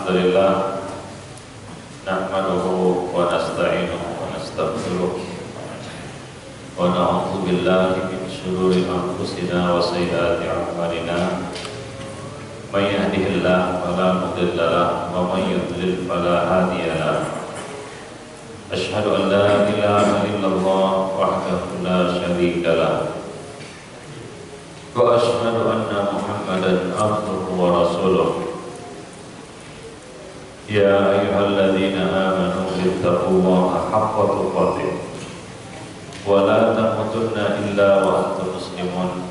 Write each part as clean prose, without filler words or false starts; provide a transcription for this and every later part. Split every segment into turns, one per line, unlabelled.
Alhamdulillah nahmaduhu wa nasta'inuhu wa nastaghfiruh wa na'udzu billahi min shururi anfusina wa sayyiati a'malina may yahdihillahu fala mudilla lahu wa may yudlil fala hadiya lahu asyhadu an la ilaha illallah wahdahu la syarika lahu wa asyhadu anna Muhammadan abduhu wa rasuluh. Ya ayyuhalladzina amanu ittaqullaha haqqa tuqatih wa la tamutunna illa wa antum muslimun.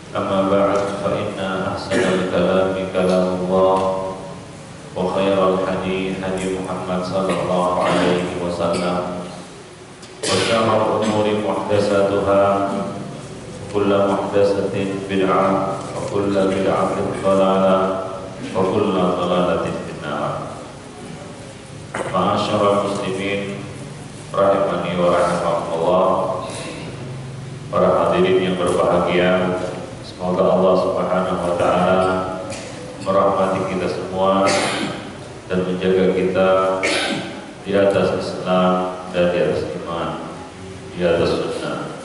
Amma ba'd, fa inna ahsanal kalami kalamullah wa khairal hadi hadi Muhammad sallallahu alaihi wasallam wa syarrul umuri muhdatsatuha kullu muhdatsatin bid'ah wa kullu bid'atin dhalalah wa kullu dhalalatin Ma'asyiral muslimin rahimani wa rahimakumullah. Para hadirin yang berbahagia, semoga Allah Subhanahu wa taala merahmati kita semua dan menjaga kita di atas Islam dan di atas iman, di atas sunnah.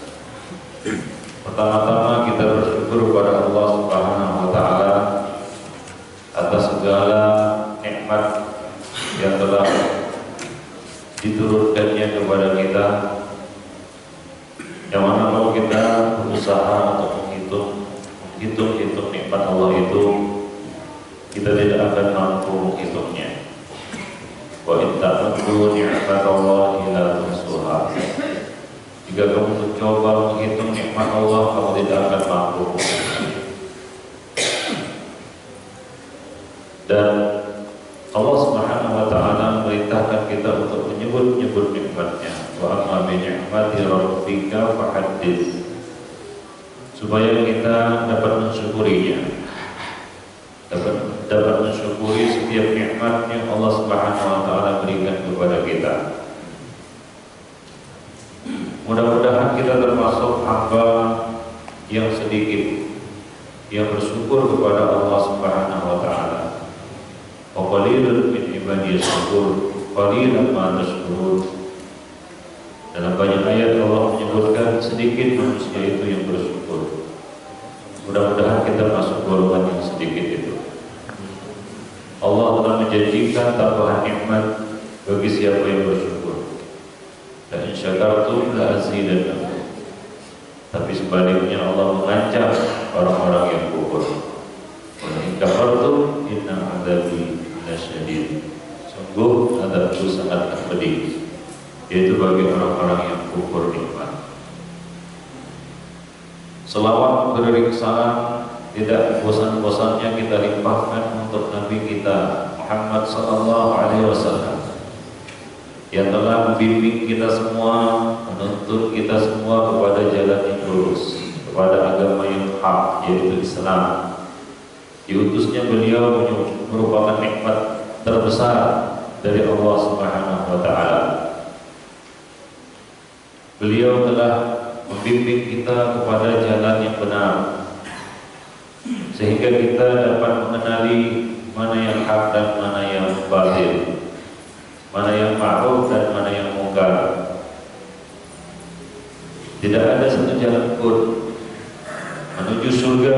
Pertama-tama kita bersyukur kepada Allah Subhanahu wa taala atas segala nikmat yang telah diturunkannya kepada kita, yang mana kalau kita berusaha untuk menghitung nikmat Allah itu, kita tidak akan mampu menghitungnya. Wa in ta'uddu ni'matallahi la tuhsuha. Jika kamu mencoba menghitung nikmat Allah, kamu tidak akan mampu. Dan Allah Subhanahu wa taala memerintahkan kita untuk menyebut-nyebut nikmatnya. Wa amma bi ni'mati rabbika fahaddits. Supaya kita dapat mensyukurinya. Dapat mensyukuri setiap nikmat yang Allah Subhanahu wa taala berikan kepada kita. Mudah-mudahan kita termasuk hamba yang sedikit yang bersyukur kepada Allah Subhanahu wa taala. Wa qalilun min ibadiyas syakur, qalilan ma tashkurun. Dalam banyak ayat Allah menyebutkan sedikit manusia itu yang bersyukur. Mudah-mudahan kita masuk golongan yang sedikit itu. Allah telah menjanjikan tambahan nikmat bagi siapa yang bersyukur. La in syakartum la azidannakum. Tapi sebaliknya Allah mengancam orang-orang yang kufur. Wa in kafartum inna 'adzabi lasyadid. Sungguh azabku sangat pedih, yaitu bagi orang-orang yang kufur nikmat. Selawat beriring salam tidak bosan-bosannya kita limpahkan untuk Nabi kita Muhammad sallallahu alaihi wasallam yang telah membimbing kita semua, menuntun kita semua kepada jalan yang lurus, kepada agama yang hak, yaitu Islam. Diutusnya beliau merupakan nikmat terbesar dari Allah Subhanahu wa taala. Beliau telah membimbing kita kepada jalan yang benar, sehingga kita dapat mengenali mana yang hak dan mana yang batil, mana yang ma'ruf dan mana yang mungkar. Tidak ada satu jalan pun menuju surga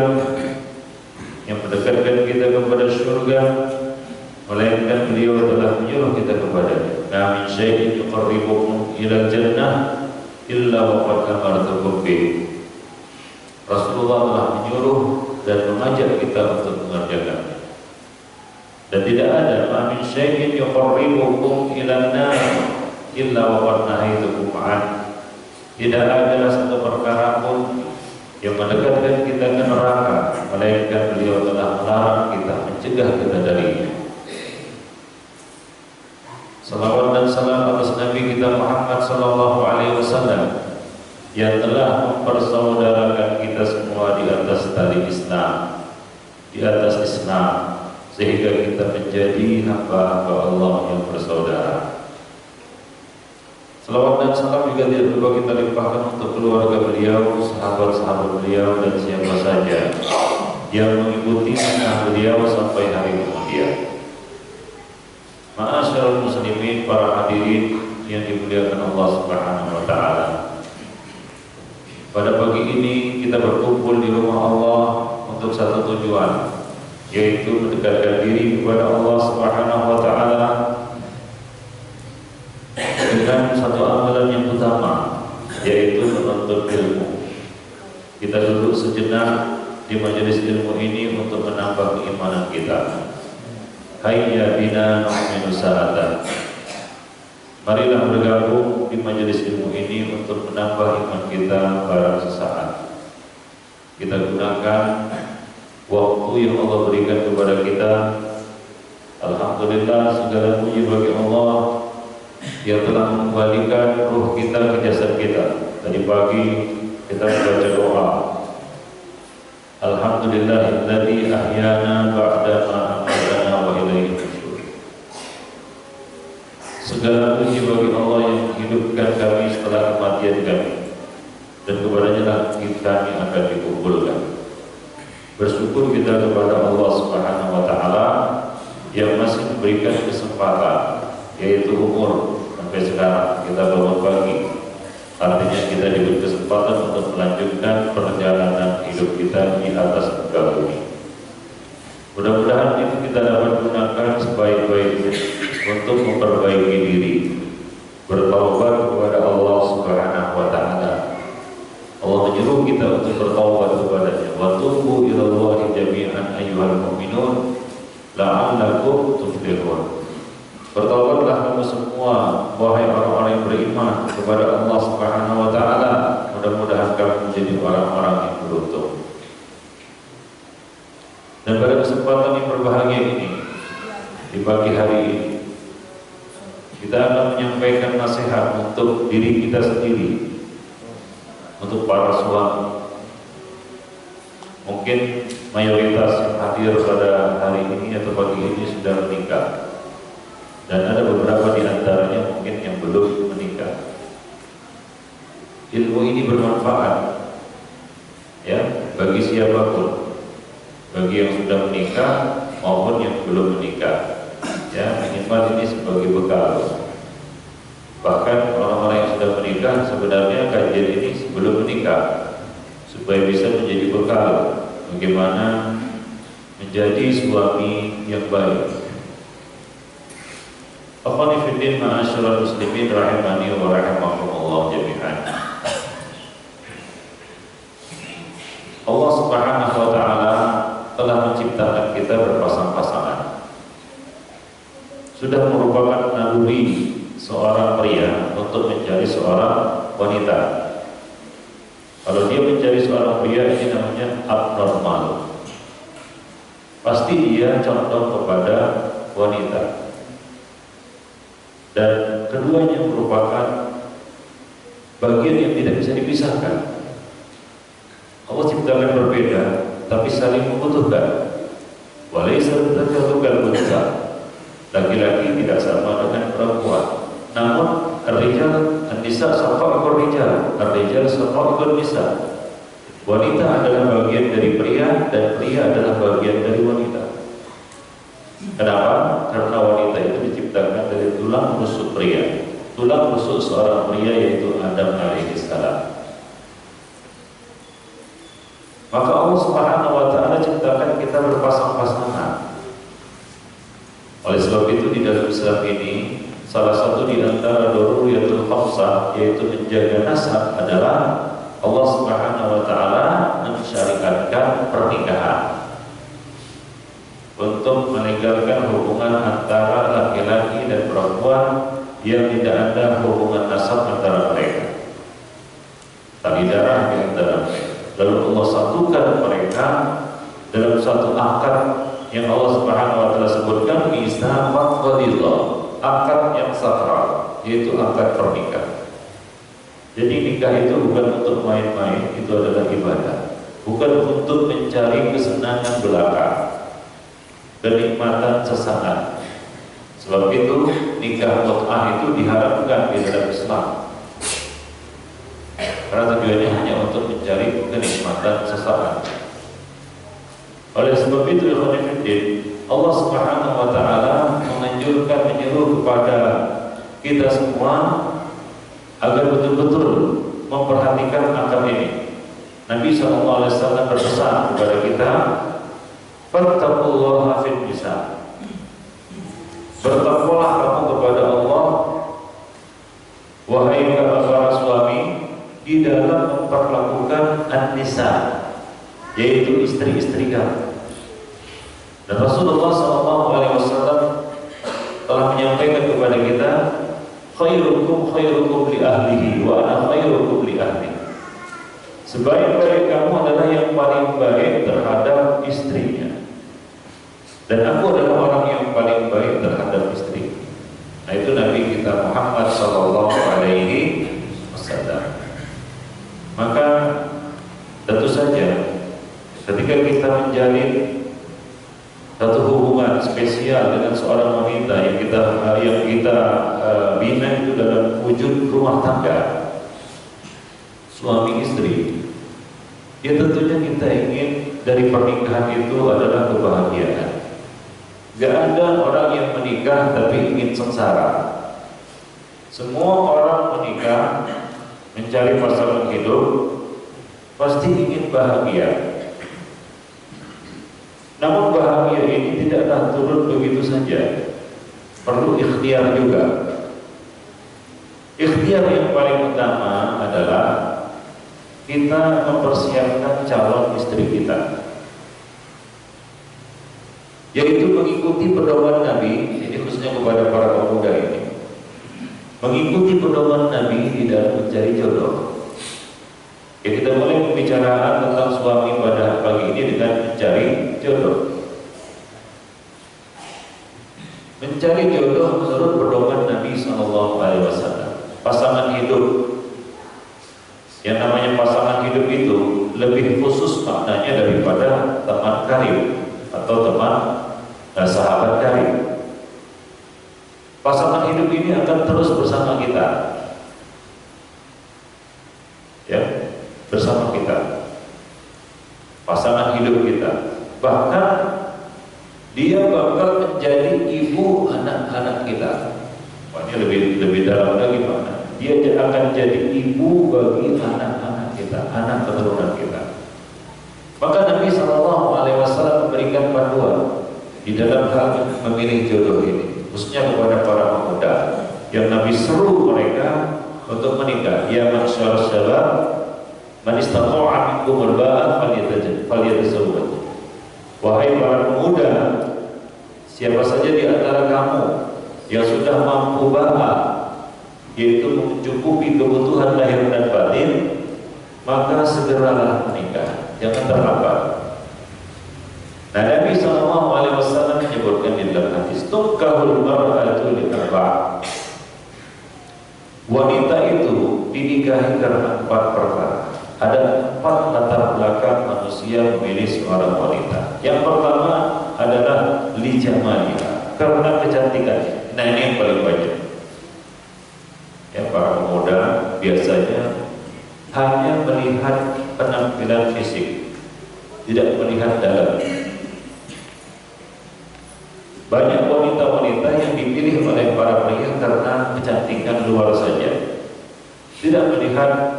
yang mendekatkan kita kepada surga, melainkan beliau telah menyuruh kita kepadanya. La min syai'in yuqarribukum ila jannah illa wa qad amartukum bih. Rasulullah telah menyuruh dan mengajak kita untuk mengerjakannya. Dan tidak ada ma min syai'in yuqarribukum ila an-nar illa wa qad nahaytukum an. Tidak ada satu perkara pun yang mendekatkan kita ke neraka, melainkan beliau telah melarang kita, mencegah kita darinya. Salawat dan salam atas Nabi kita Muhammad sallallahu alaihi wasallam yang telah mempersaudarakan kita semua di atas tali Islam, di atas Islam, sehingga kita menjadi hamba-hamba Allah yang bersaudara. Salawat dan salam juga tidak lupa kita limpahkan untuk keluarga beliau, sahabat-sahabat beliau, dan siapa saja yang mengikuti sunnah beliau sampai hari kemudian. Ma'asyiral muslimin, para hadirin yang dimuliakan Allah Subhanahu wa taala. Pada pagi ini kita berkumpul di rumah Allah untuk satu tujuan, yaitu mendekatkan diri kepada Allah Subhanahu wa taala dengan satu amalan yang utama, yaitu menuntut ilmu. Kita duduk sejenak di majelis ilmu ini untuk menambah keimanan kita. Hayya bina nu'minu sa'atan. Marilah bergabung di majelis ilmu ini untuk menambah iman kita pada sesaat. Kita gunakan waktu yang Allah berikan kepada kita. Alhamdulillah, segala puji bagi Allah yang telah mengembalikan ruh kita ke jasad kita. Tadi pagi kita membaca doa, Alhamdulillahilladzi ahyana ba'da ma amatana wa ilaihi nusyur. Segala puji bagi Allah yang menghidupkan kami setelah kematian kami, dan kepadanya lah kami akan dikumpulkan. Bersyukur kita kepada Allah Subhanahu wa taala yang masih memberikan kesempatan, yaitu umur sampai sekarang kita bangun pagi. Artinya kita diberi kesempatan untuk melanjutkan perjalanan hidup kita di atas muka bumi. Mudah-mudahan itu kita dapat gunakan sebaik-baiknya untuk memperbaiki diri, bertaubat kepada Allah Subhanahu wa taala. Allah menyuruh kita untuk bertaubat kepadanya. Wa tubu ilallahi jami'an ayyuhal mu'minun la'allakum tuflihun. Bertaubatlah kamu semua, wahai orang-orang yang beriman, kepada Allah Subhanahu wa taala. Mudah-mudahan kamu menjadi orang-orang yang beruntung. Dan pada kesempatan yang berbahagia ini, di pagi hari ini, kita akan menyampaikan nasihat untuk diri kita sendiri, untuk para suami. Mungkin mayoritas yang hadir pada hari ini atau pagi ini sudah menikah, dan ada beberapa di antaranya mungkin yang belum menikah. Ilmu ini bermanfaat, ya, bagi siapapun, bagi yang sudah menikah maupun yang belum menikah. Ya, minimal ini sebagai bekal. Bahkan orang-orang yang sudah menikah sebenarnya kajian ini sebelum menikah, supaya bisa menjadi bekal bagaimana menjadi suami yang baik. Akhwani fiddin, ma'asyiral muslimin rahimani wa rahimakumullah jami'an. Allah Subhanahu wa taala telah menciptakan kita berpasang-pasangan. Sudah merupakan naluri seorang pria untuk mencari seorang wanita. Kalau dia mencari seorang pria, ini namanya abnormal. Pasti dia condong kepada wanita. Dan keduanya merupakan bagian yang tidak bisa dipisahkan. Allah ciptakan berbeda, tapi saling membutuhkan. Walaysa dzakaru kal-untha. Laki-laki tidak sama dengan perempuan. Namun ar-rijal an-nisa shaqaiqur rijal, ar-rijal shaqaiqun nisa. Wanita adalah bagian dari pria dan pria adalah bagian dari wanita. Kenapa? Karena wanita itu diciptakan dari tulang rusuk pria. Tulang rusuk seorang pria yaitu Adam alaihissalam. Maka Allah Subhanahu wa taala ciptakan kita berpasang-pasangan. Oleh sebab itu di dalam Islam ini salah satu di antara daruriyatul khamsah, yaitu menjaga nasab, adalah Allah Subhanahu wa taala mensyariatkan pernikahan untuk melegalkan hubungan antara laki-laki dan perempuan yang tidak ada hubungan nasab antara mereka, tali darah di antara mereka. Lalu Allah satukan mereka dalam satu akad yang Allah Subhanahu wa taala sebutkan mitsaqan ghalidha, akad yang sakral, yaitu akad pernikahan. Jadi nikah itu bukan untuk main-main, itu adalah ibadah. Bukan untuk mencari kesenangan belaka, kenikmatan sesaat. Sebab itu nikah mut'ah itu diharapkan di dalam Islam, karena tujuannya hanya untuk mencari kenikmatan sesaat. Oleh sebab itu Allah Subhanahu wa taala menyeru kepada kita semua agar betul-betul memperhatikan akal ini. Nabi SAW berpesan kepada kita, fattaqullaha fil nisa. Bertakwalah kamu kepada Allah, wahai para suami, di dalam memperlakukan an-nisa, yaitu istri-istri kamu. Dan Rasulullah SAW telah menyampaikan kepada kita, khairukum khairukum li ahlihi wa ana khairukum li ahli. Sebaik-baik kamu adalah yang paling baik terhadap istrinya, dan aku adalah orang yang paling baik terhadap istri. Nah, itu Nabi kita Muhammad sallallahu alaihi wasallam. Maka tentu saja ketika kita menjalin satu hubungan spesial dengan seorang wanita yang kita bina itu dalam wujud rumah tangga, suami istri, ya tentunya kita ingin dari pernikahan itu adalah kebahagiaan. Gak ada orang yang menikah tapi ingin sengsara. Semua orang menikah mencari pasangan hidup pasti ingin bahagia. Namun bahagia ini tidaklah turun begitu saja, perlu ikhtiar juga. Ikhtiar yang paling utama adalah kita mempersiapkan calon istri kita, yaitu mengikuti pedoman Nabi. Ini khususnya kepada para pemuda ini, mengikuti pedoman Nabi di dalam mencari jodoh. Ya, kita mulai pembicaraan tentang suami pada pagi ini dengan mencari jodoh. Mencari jodoh menurut pedoman Nabi SAW. Pasangan hidup, yang namanya pasangan hidup itu lebih khusus maknanya daripada teman karib atau teman sahabat karib. Pasangan hidup ini akan terus bersama kita, ya, bersama kita, pasangan hidup kita. Bahkan dia bakal menjadi ibu anak-anak kita. Wah, ini lebih dalam lagi mana? Dia akan jadi ibu bagi anak-anak kita, anak keturunan kita. Maka Nabi SAW memberikan panduan di dalam hal memilih jodoh ini, khususnya kepada para pemuda yang Nabi seru mereka untuk menikah. Ya masyarakat syabab, man istata'a minkumul ba'ah falyatazawwaj. Wahai para pemuda, siapa saja di antara kamu yang sudah mampu ba'ah, yaitu mencukupi kebutuhan lahir dan batin, maka segeralah menikah, jangan terlambat. Nah, Nabi SAW menyebutkan di dalam hadis, tunkahul mar'atu li arba'. Wanita itu dinikahi karena 4 perkara. Ada 4 latar belakang manusia memilih seorang wanita. Yang pertama adalah li jamaliha, karena kecantikannya. Nah, ini yang paling banyak. Ya, para pemuda biasanya hanya melihat penampilan fisik, tidak melihat dalam. Banyak wanita-wanita yang dipilih oleh para pria karena kecantikan luar saja, tidak melihat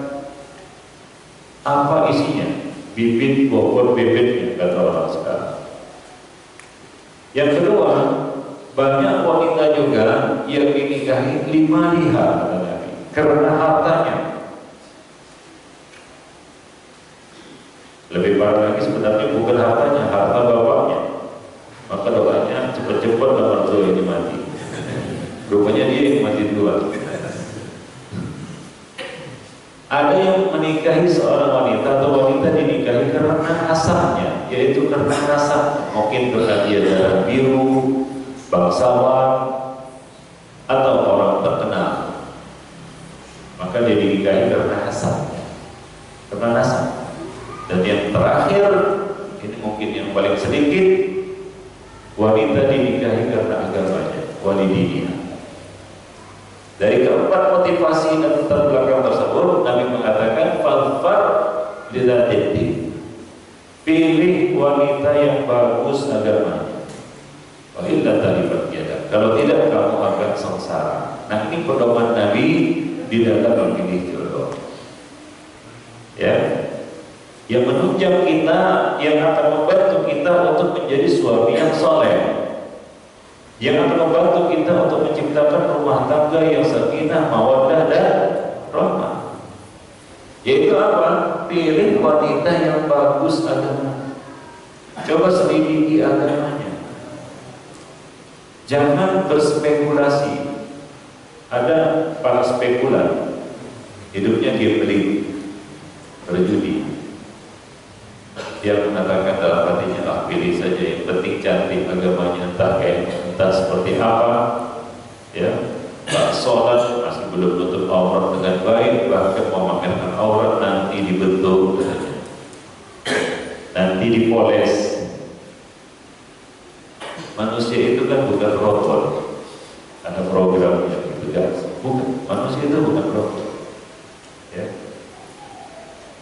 apa isinya, bibit bobot bibitnya, kata orang sekarang. Yang kedua, banyak wanita juga yang dinikahi limaliha, karena hartanya. Lebih parah lagi sebenarnya bukan hartanya, harta bapaknya. Maka doanya cepat-cepat nomor 2 ini mati. Rupanya dia yang mati duluan. Ada yang menikahi seorang wanita atau wanita dinikahi karena nasabnya, yaitu karena nasab. Mungkin karena dia darah biru, bangsawan, atau orang terkenal. Maka dia dinikahi karena nasabnya, karena nasab. Dan yang terakhir, ini mungkin yang paling sedikit, wanita dinikahi karena agamanya, walidiniha. Dari keempat motivasi dan latar belakang tersebut, Nabi mengatakan fadfar lidzati, pilih wanita yang bagus agamanya. Wa illa taribat yadak. Kalau tidak kamu akan sengsara. Nah, ini pedoman Nabi di dalam memilih jodoh. Ya, yang menunjang kita, yang akan membantu kita untuk menjadi suami yang soleh, yang akan membantu kita untuk menciptakan rumah tangga yang sakinah, mawaddah dan rahmah. Yaitu apa? Pilih wanita yang bagus agama. Coba selidiki agamanya. Jangan berspekulasi. Ada para spekulan, hidupnya gambling, berjudi. Dia mengatakan dalam hatinya, pilih saja yang penting cantik agamanya, entah seperti apa, ya, sholat masih belum tutup aurat dengan baik, bahkan memamerkan aurat nanti dibentuk, nanti dipoles. Manusia itu kan bukan robot, ada programnya gitu kan? Bukan, manusia itu bukan robot, ya.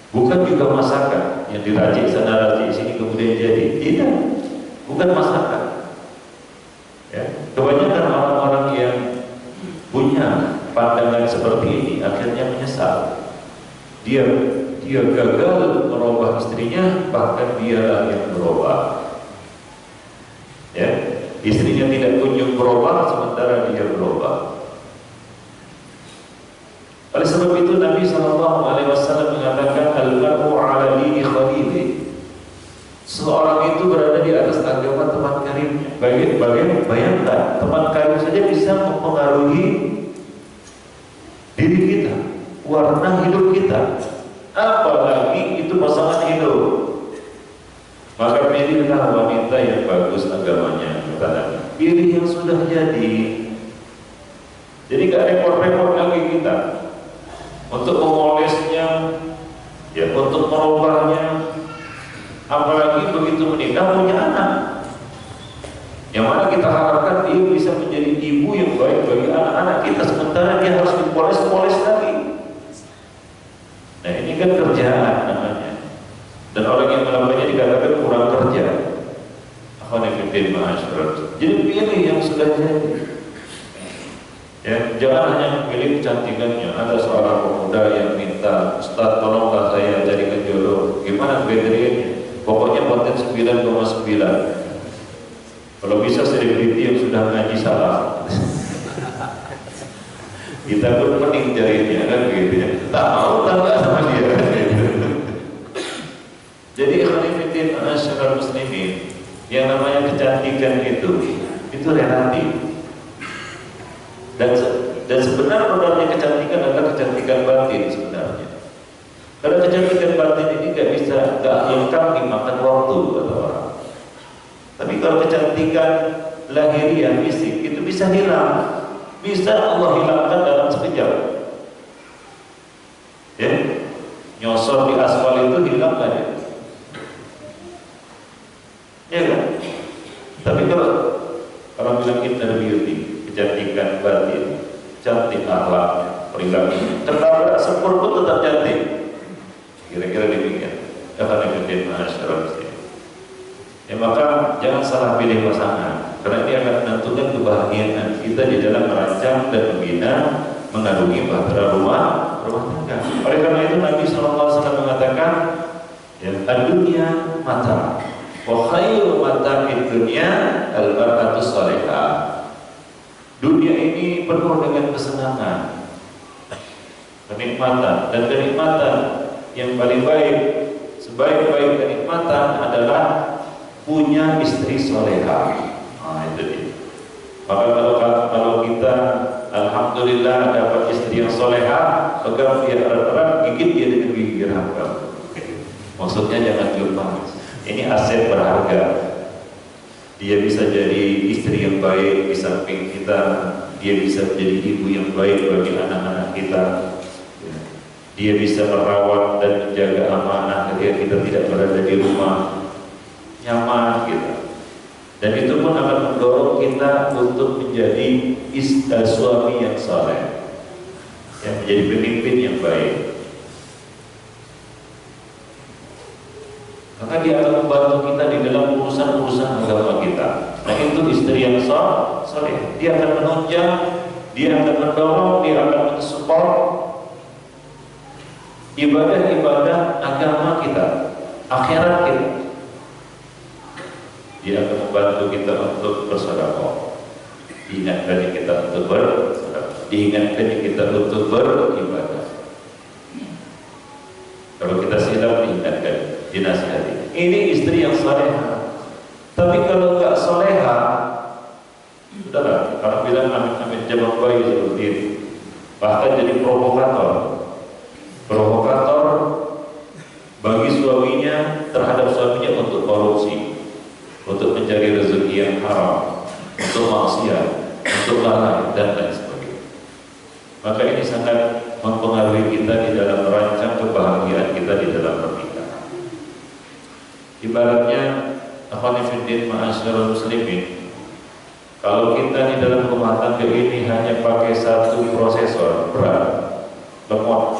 Bukan juga masakan yang diracik sana racik sini kemudian jadi. Tidak, bukan masakan. Ya, kebanyakan orang-orang yang punya pandangan seperti ini akhirnya menyesal. Dia gagal merubah istrinya, bahkan dialah yang berubah. Ya, istrinya tidak kunjung berubah, sementara dia berubah. Oleh sebab itu Nabi SAW mengatakan al-mar'u 'ala dini khalili. Seorang itu berada di atas agama teman karibnya. Bayangkan, teman karib saja bisa mempengaruhi diri kita, warna hidup kita, apalagi itu pasangan hidup. Maka pilihlah wanita yang bagus agamanya, kata Nabi. Pilih yang sudah jadi. Jadi gak repot-repot lagi kita untuk memolesnya, ya, untuk merubahnya. Apalagi begitu menikah punya anak, yang mana kita harapkan dia bisa menjadi ibu yang baik bagi anak-anak kita, sementara dia harus dipoles-poles lagi. Nah, ini kan kerjaan namanya. Dan orang yang melakukannya dikatakan kurang kerja. Jadi pilih yang sudah jadi. Ya, jangan hanya memilih kecantikannya. Ada seorang pemuda yang minta, Ustaz tolonglah saya carikan jodoh. Gimana kriterianya? Pokoknya konten 9,9. Kalau bisa selebriti yang sudah ngaji salah. Kita pun pening carinya kan gitu ya. Tak mau tambah sama dia. Jadi ikhwanifiddin asyarul muslimin, yang namanya kecantikan itu relatif. Dan sebenarnya kecantikan adalah kecantikan batin sebenarnya. Karena kecantikan batin ini gak lengkap dimakan waktu, kata orang. Tapi kalau kecantikan lahiriah fisik itu bisa hilang, bisa Allah hilangkan dalam sekejap. Ya, nyosor di aspal itu hilang kan ya? Ya kan? Tapi kalau orang bilang inner beauty, kecantikan batin, cantik akhlaknya, perilakunya, tertabrak sempur pun tetap cantik. Kira-kira demikian. Ya, maka jangan salah pilih pasangan, karena dia akan menentukan kebahagiaan kita di dalam merancang dan membina, mengarungi bahtera rumah tangga. Oleh karena itu Nabi SAW mengatakan, ya, dunia mata, wa khairu mata'id dunya al-mar'atu salihah. Dunia ini penuh dengan kesenangan, kenikmatan, dan kenikmatan yang paling baik, sebaik-baik kenikmatan adalah punya istri soleha. Nah, itu dia. Maka kalau kita alhamdulillah dapat istri yang soleha, pegang dia erat-erat, gigit dia dengan gigi gerham. Maksudnya jangan lupa, ini aset berharga. Dia bisa jadi istri yang baik di samping kita, dia bisa menjadi ibu yang baik bagi anak-anak kita, dia bisa merawat dan menjaga amanah ketika kita tidak berada di rumah, nyaman kita. Dan itu pun akan mendorong kita untuk menjadi suami yang saleh, yang menjadi pemimpin yang baik. Maka dia akan membantu kita di dalam urusan-urusan agama kita. Nah itu istri yang soleh. Dia akan menunjang, dia akan mendorong, dia akan mensupport ibadah-ibadah agama kita, akhirat kita. Dia akan membantu kita untuk bersedekah, diingatkan kita untuk bersedekah, diingatkan kita untuk beribadah. Kalau kita silap diingatkan, dinasihati. Ini istri yang soleha. Tapi kalau nggak soleha, sudahlah. Kalau bilang amit-amit jabang bayi seperti itu, bahkan jadi provokator bagi suaminya terhadap suaminya untuk korupsi, untuk mencari rezeki yang haram, untuk maksiat, untuk lalai dan lain sebagainya. Maka ini sangat mempengaruhi kita di dalam merancang kebahagiaan kita di dalam pernikahan. Ibaratnya, akhwanifiddin ma'asyiral muslimin, kalau kita di dalam rumah tangga ini hanya pakai satu prosesor berat, lemot,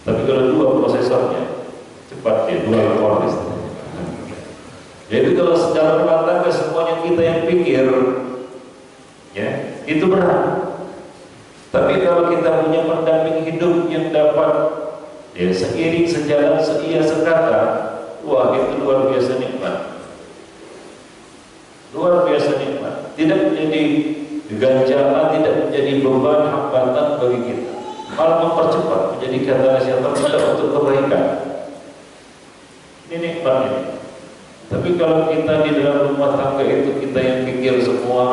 tapi kalau dua prosesornya cepat ya, dua core. Jadi kalau secara rumah tangga semuanya kita yang pikir, ya itu berat. Tapi kalau kita punya pendamping hidup yang dapat ya seiring sejalan seia sekata, wah itu luar biasa nikmat. Luar biasa nikmat. Tidak menjadi ganjalan, tidak menjadi beban hambatan bagi kita. Malah mempercepat, menjadi katalisator kita untuk kebaikan. Ini nikmat ini. Tapi kalau kita di dalam rumah tangga itu kita yang pikir semua,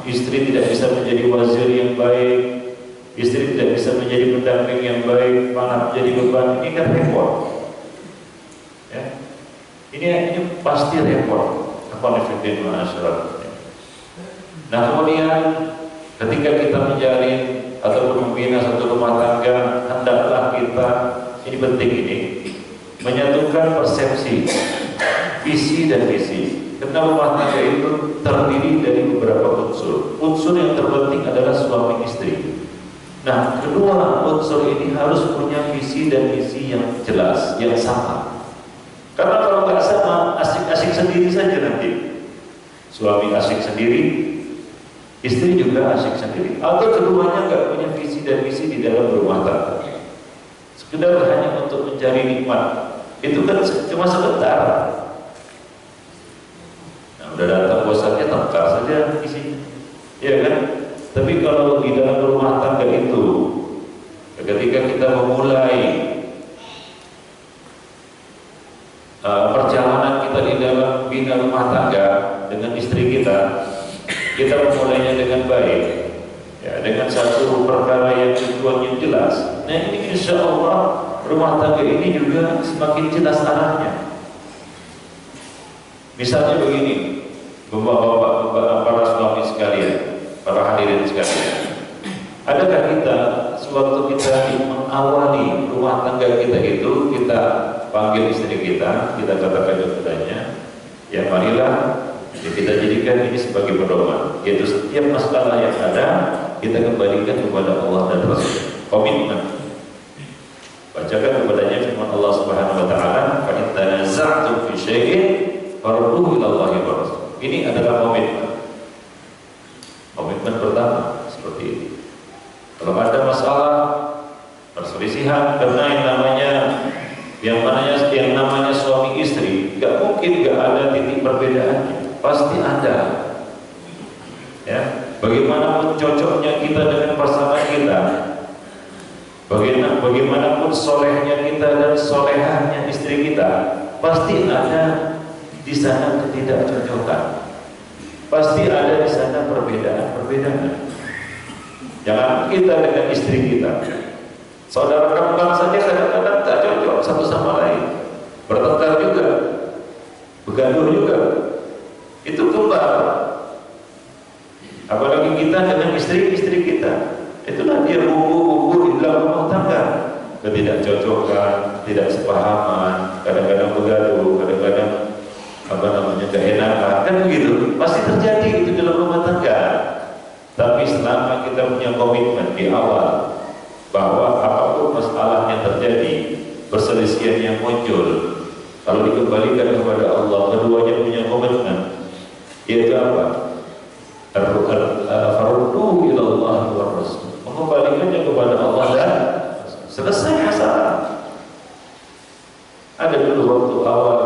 istri tidak bisa menjadi wazir yang baik, istri tidak bisa menjadi pendamping yang baik, malah menjadi beban, ini kan repot. Ya. Ini pasti repot. Nah kemudian ketika kita menjalin ataupun membina satu rumah tangga, hendaklah kita, ini penting ini, menyatukan persepsi, visi dan misi. Karena rumah tangga itu terdiri dari beberapa unsur. Unsur yang terpenting adalah suami istri. Nah, kedua unsur ini harus punya visi dan misi yang jelas, yang sama. Karena kalau nggak sama, asik-asik sendiri saja nanti. Suami asik sendiri, istri juga asik sendiri. Atau keduanya nggak punya visi dan misi di dalam rumah tangga. Sekedar hanya untuk mencari nikmat. Itu kan cuma sebentar. Nah, udah datang bosannya tengkar saja isinya. Ya kan? Tapi kalau di dalam rumah tangga itu, ketika kita memulai perjalanan kita di dalam bina rumah tangga dengan istri kita memulainya dengan baik, ya, dengan satu perkara yang tujuannya jelas. Nah ini insya Allah rumah tangga ini juga semakin jelas arahnya. Misalnya begini, bapak-bapak, para suami sekalian, para hadirin sekalian, adakah kita sewaktu kita mengawali rumah tangga kita itu, kita panggil istri kita katakan kepadanya, ya marilah kita jadikan ini sebagai pedoman, yaitu setiap masalah yang ada kita kembalikan kepada Allah dan Rasul. Komitmen. Bacakan kepadanya firman Allah Subhanahu wa taala, "Fa in tanaza'tum fi syai'in farudduhu ila Allahi wa Rasul." Ini adalah komitmen. Komitmen pertama seperti ini. Kalau ada masalah perselisihan karena yang namanya suami istri, nggak mungkin nggak ada titik perbedaannya, pasti ada. Ya, bagaimanapun cocoknya kita dengan pasangan kita, bagaimanapun solehnya kita dan solehahnya istri kita, pasti ada di sana ketidakcocokan, pasti ada di sana perbedaan. Jangan kita dengan istri kita, saudara kembar saja kadang-kadang tak cocok satu sama lain, bertengkar juga, bergaduh juga, itu kembar. Apalagi kita dengan istri kita, itulah dia bumbu-bumbu di dalam rumah tangga. Ketidakcocokan, tidak sepahaman, kadang-kadang bergaduh, kadang-kadang keenakan, kan begitu, pasti terjadi itu dalam rumah tangga. Tapi selama kita punya komitmen di awal bahwa apapun masalah yang terjadi, perselisihan yang muncul, kalau dikembalikan kepada Allah, keduanya punya komitmen, Yaitu apa? Faruddu ila Allah wa Rasul. Mengembalikannya kepada Allah dan selesai masalah. Ada dulu waktu awal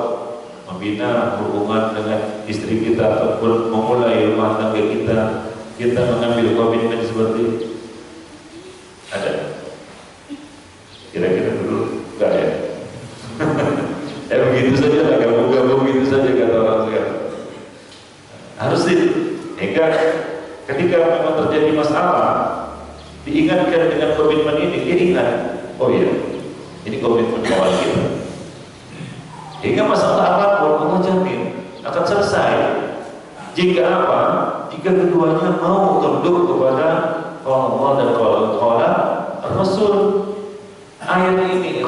membina hubungan dengan istri kita ataupun memulai rumah tangga kita mengambil komitmen seperti itu. Ada? Kira-kira dulu enggak ya? Begitu saja lah, gabung-gabung begitu saja kata orang sekarang. Harus hingga ketika memang terjadi masalah, diingatkan dengan komitmen ini, dia ingat, oh iya, ini komitmen awal kita. Hingga masalah apapun Allah jamin akan selesai. Jika apa? Jika keduanya mau tunduk kepada Allah dan qala Rasul. Ayat ini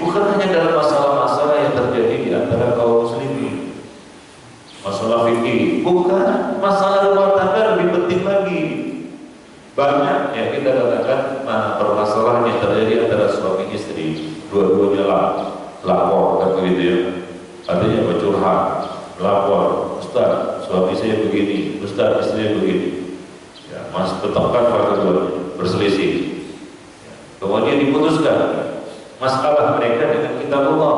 bukan hanya dalam masalah-masalah yang terjadi di antara kaum muslimin, masalah fikih, bukan, masalah rumah tangga lebih penting lagi. Banyak yang kita katakan permasalahan yang terjadi antara suami istri, dua-duanya lapor kan begitu ya, artinya bercurhat, lapor, Ustaz suami saya begini, Ustaz istrinya begini, ya, mas bertengkar pada keduanya, berselisih. Kemudian diputuskan masalah mereka dengan kitab Allah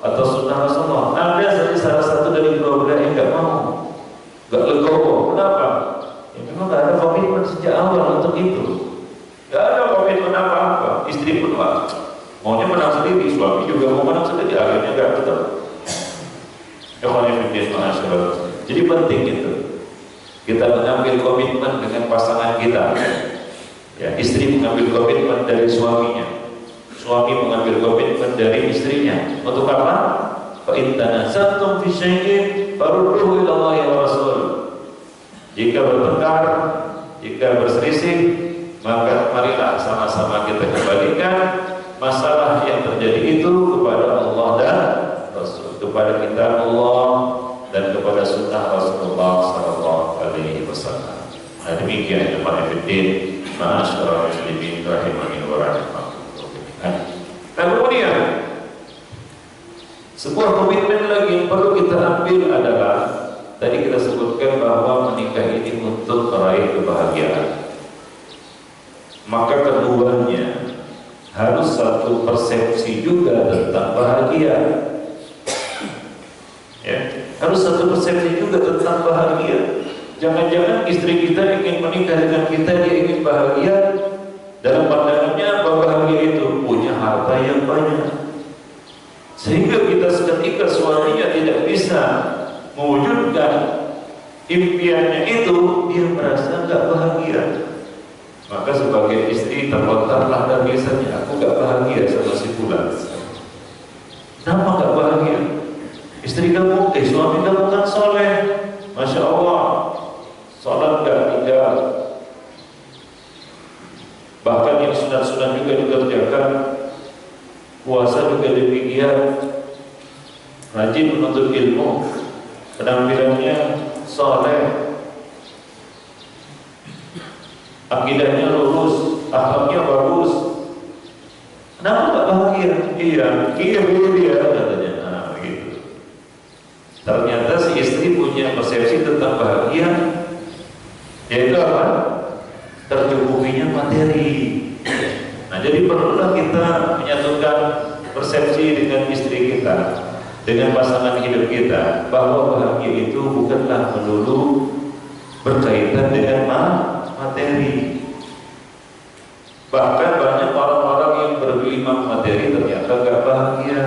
atau sunnah Rasulullah. Ada saja salah satu dari dua belah yang nggak mau, nggak legowo. Kenapa? Ya memang nggak ada komitmen sejak awal untuk itu. Nggak ada komitmen apa-apa. Istri pun maunya menang sendiri, suami juga mau menang sendiri. Akhirnya nggak betul. Jadi penting itu kita mengambil komitmen dengan pasangan kita. Ya, istri mengambil komitmen dari suaminya, suami mengambil komitmen dari istrinya. Untuk apa? Fa in tanaza'tum fi syai'in farudduhu ila Allah wa Rasul. Jika bertengkar, jika berselisih, maka marilah sama-sama kita kembalikan masalah yang terjadi itu kepada Allah dan Rasul, kepada kitab Allah dan kepada sunnah Rasulullah sallallahu alaihi wasallam. Nah, demikian jemaah fiddin. Ma'asyarul muslimin rahimani wa rahimakumullah. Nah, kemudian sebuah komitmen lagi yang perlu kita ambil adalah tadi kita sebutkan bahwa menikah ini untuk meraih kebahagiaan. Maka keduanya harus satu persepsi juga tentang bahagia. Ya, harus satu persepsi juga tentang bahagia. Jangan-jangan istri kita ingin menikah dengan kita, dia ingin bahagia. Dalam pandangannya apa bahagia itu? Punya harta yang banyak. Sehingga kita seketika suaminya tidak bisa mewujudkan impiannya itu, dia merasa nggak bahagia. Maka sebagai istri terlontarlah dari lisannya, aku nggak bahagia sama si fulan. Kenapa nggak bahagia? Istri kamu, suami kamu kan soleh, masya Allah. Salat gak tinggal, bahkan yang sunat-sunat juga dikerjakan, puasa juga demikian, rajin menuntut ilmu, penampilannya saleh, akidahnya lurus, akhlaknya bagus. Kenapa gak bahagia? Iya dia katanya. Nah, begitu. Ternyata si istri punya persepsi tentang bahagia, yaitu apa? Tercukupinya materi. Nah, jadi perlulah kita menyatukan persepsi dengan istri kita, dengan pasangan hidup kita, bahwa bahagia itu bukanlah melulu berkaitan dengan materi. Bahkan banyak orang-orang yang bergelimang materi ternyata gak bahagia.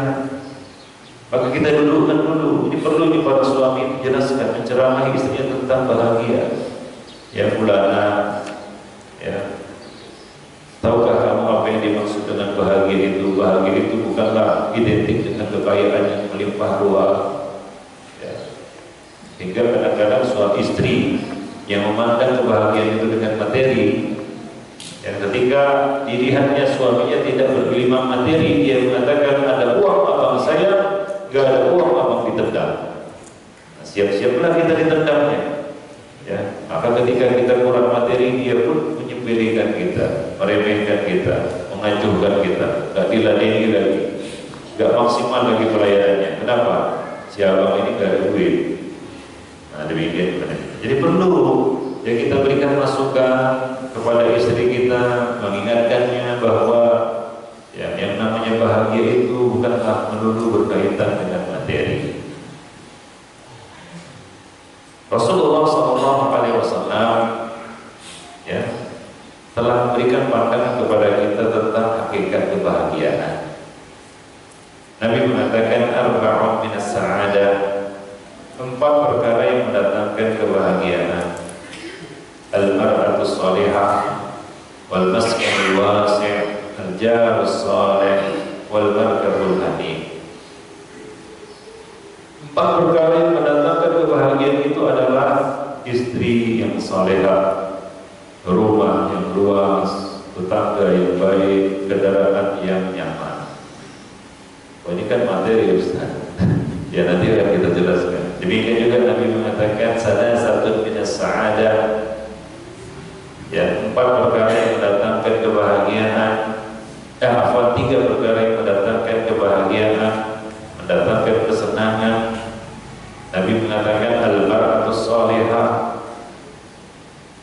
Maka kita dudukkan dulu. Ini perlu para suami menjelaskan, menceramahi istrinya tentang bahagia. Ya fulana, ya, tahukah kamu apa yang dimaksud dengan bahagia itu? Bahagia itu bukanlah identik dengan kekayaan yang melimpah ruah. Ya. Hingga kadang-kadang suami istri yang memandang kebahagiaan itu dengan materi, yang ketika dilihatnya suaminya tidak bergelimang materi, dia mengatakan ada uang abang saya, gak ada uang abang ditendang. Nah, siap-siaplah kita ditendangnya. Ya, maka ketika kita kurang materi, dia pun menyepelekan kita, meremehkan kita, mengacuhkan kita, gak diladeni lagi, gak maksimal lagi pelayanannya. Kenapa? Si abang ini gak ada duit. Nah, demikian Jadi perlu ya kita berikan masukan kepada istri kita, mengingatkannya bahwa ya yang namanya bahagia itu bukanlah melulu berkaitan dengan materi. Rasulullah SAW ya telah memberikan pandangan kepada kita tentang hakikat kebahagiaan. Nabi mengatakan arba'un minas sa'adah, 4 perkara yang mendatangkan kebahagiaan. Al-mar'atu shalihah wal maskanul wasi', al-jarus salih wal markabul hani. 4 perkara yang mendatangkan kebahagiaan itu adalah istri yang salehah, rumah yang luas, tetangga yang baik, kendaraan yang nyaman. Oh, ini kan materi Ustaz. Ya nanti akan kita jelaskan. Demikian juga Nabi mengatakan salasatun minas sa'adah. Ya, 4 perkara yang mendatangkan kebahagiaan. 3 perkara yang mendatangkan kebahagiaan, mendatangkan kesenangan. Nabi mengatakan al-mar'atu shalihah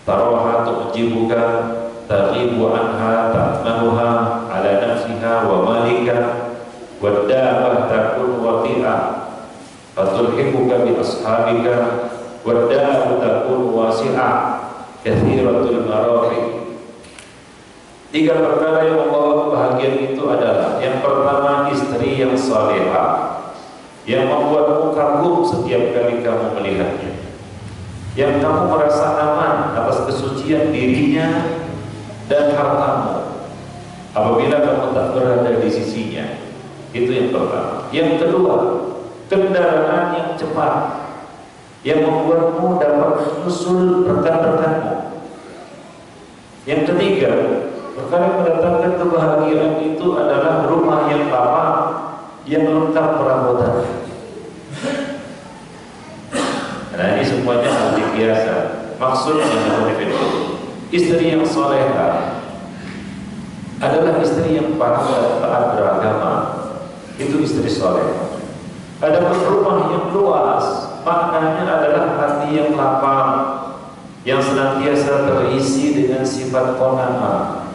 taraha tu'jibuka taghibu anha ta'manuha ala nafsiha wa malika wadda'ah takun wati'ah fatulhibuka bi ashabika wadda'ah takun wasi'ah kathiratul marahi. 3 perkara yang membawa kebahagiaan itu adalah yang pertama istri yang salehah, yang membuatmu kagum setiap kali kamu melihatnya, yang kamu merasa aman atas kesucian dirinya dan hartamu apabila kamu tak berada di sisinya. Itu yang pertama. Yang kedua, kendaraan yang cepat yang membuatmu dapat menyusul rekan-rekanmu. Yang ketiga, perkara yang mendatangkan kebahagiaan itu adalah rumah yang lama yang lengkap perabotannya. Nah ini semuanya arti biasa. Maksudnya istri yang salehah adalah istri yang patuh taat beragama. Itu istri saleh. Ada rumah yang luas, maknanya adalah hati yang lapang, yang senantiasa terisi dengan sifat qanaah.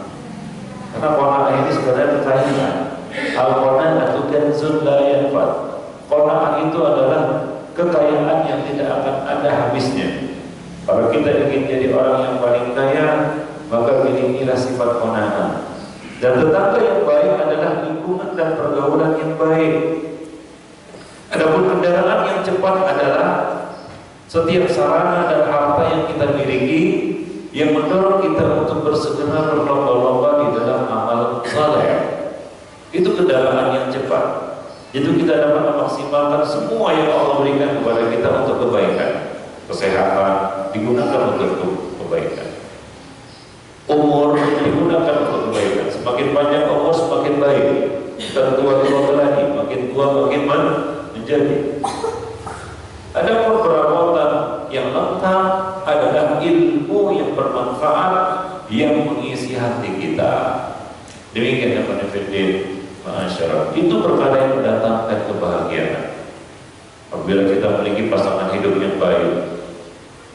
Karena qanaah ini sebenarnya kekayaan. Al-qanaah kanzun la yanfad. Qanaah itu adalah kekayaan yang tidak akan ada habisnya. Kalau kita ingin jadi orang yang paling kaya, maka miliki sifat qanaah. Dan tetangga yang baik adalah lingkungan dan pergaulan yang baik. Adapun kendaraan yang cepat adalah setiap sarana dan harta yang kita miliki yang mendorong kita untuk bersegera berlomba-lomba di dalam amal saleh. Itu kendaraan yang cepat. Itu kita dapat memaksimalkan semua yang Allah berikan kepada kita untuk kebaikan. Kesehatan digunakan untuk kebaikan. Umur digunakan untuk kebaikan. Semakin panjang umur semakin baik. Dan tua-tua lagi, makin tua makin menjadi. Ada perabotan yang lengkap adalah ilmu yang bermanfaat yang mengisi hati kita. Demikian yang menefidin masyarakat. Itu perkara yang mendatangkan kebahagiaan. Apabila kita memiliki pasangan hidup yang baik,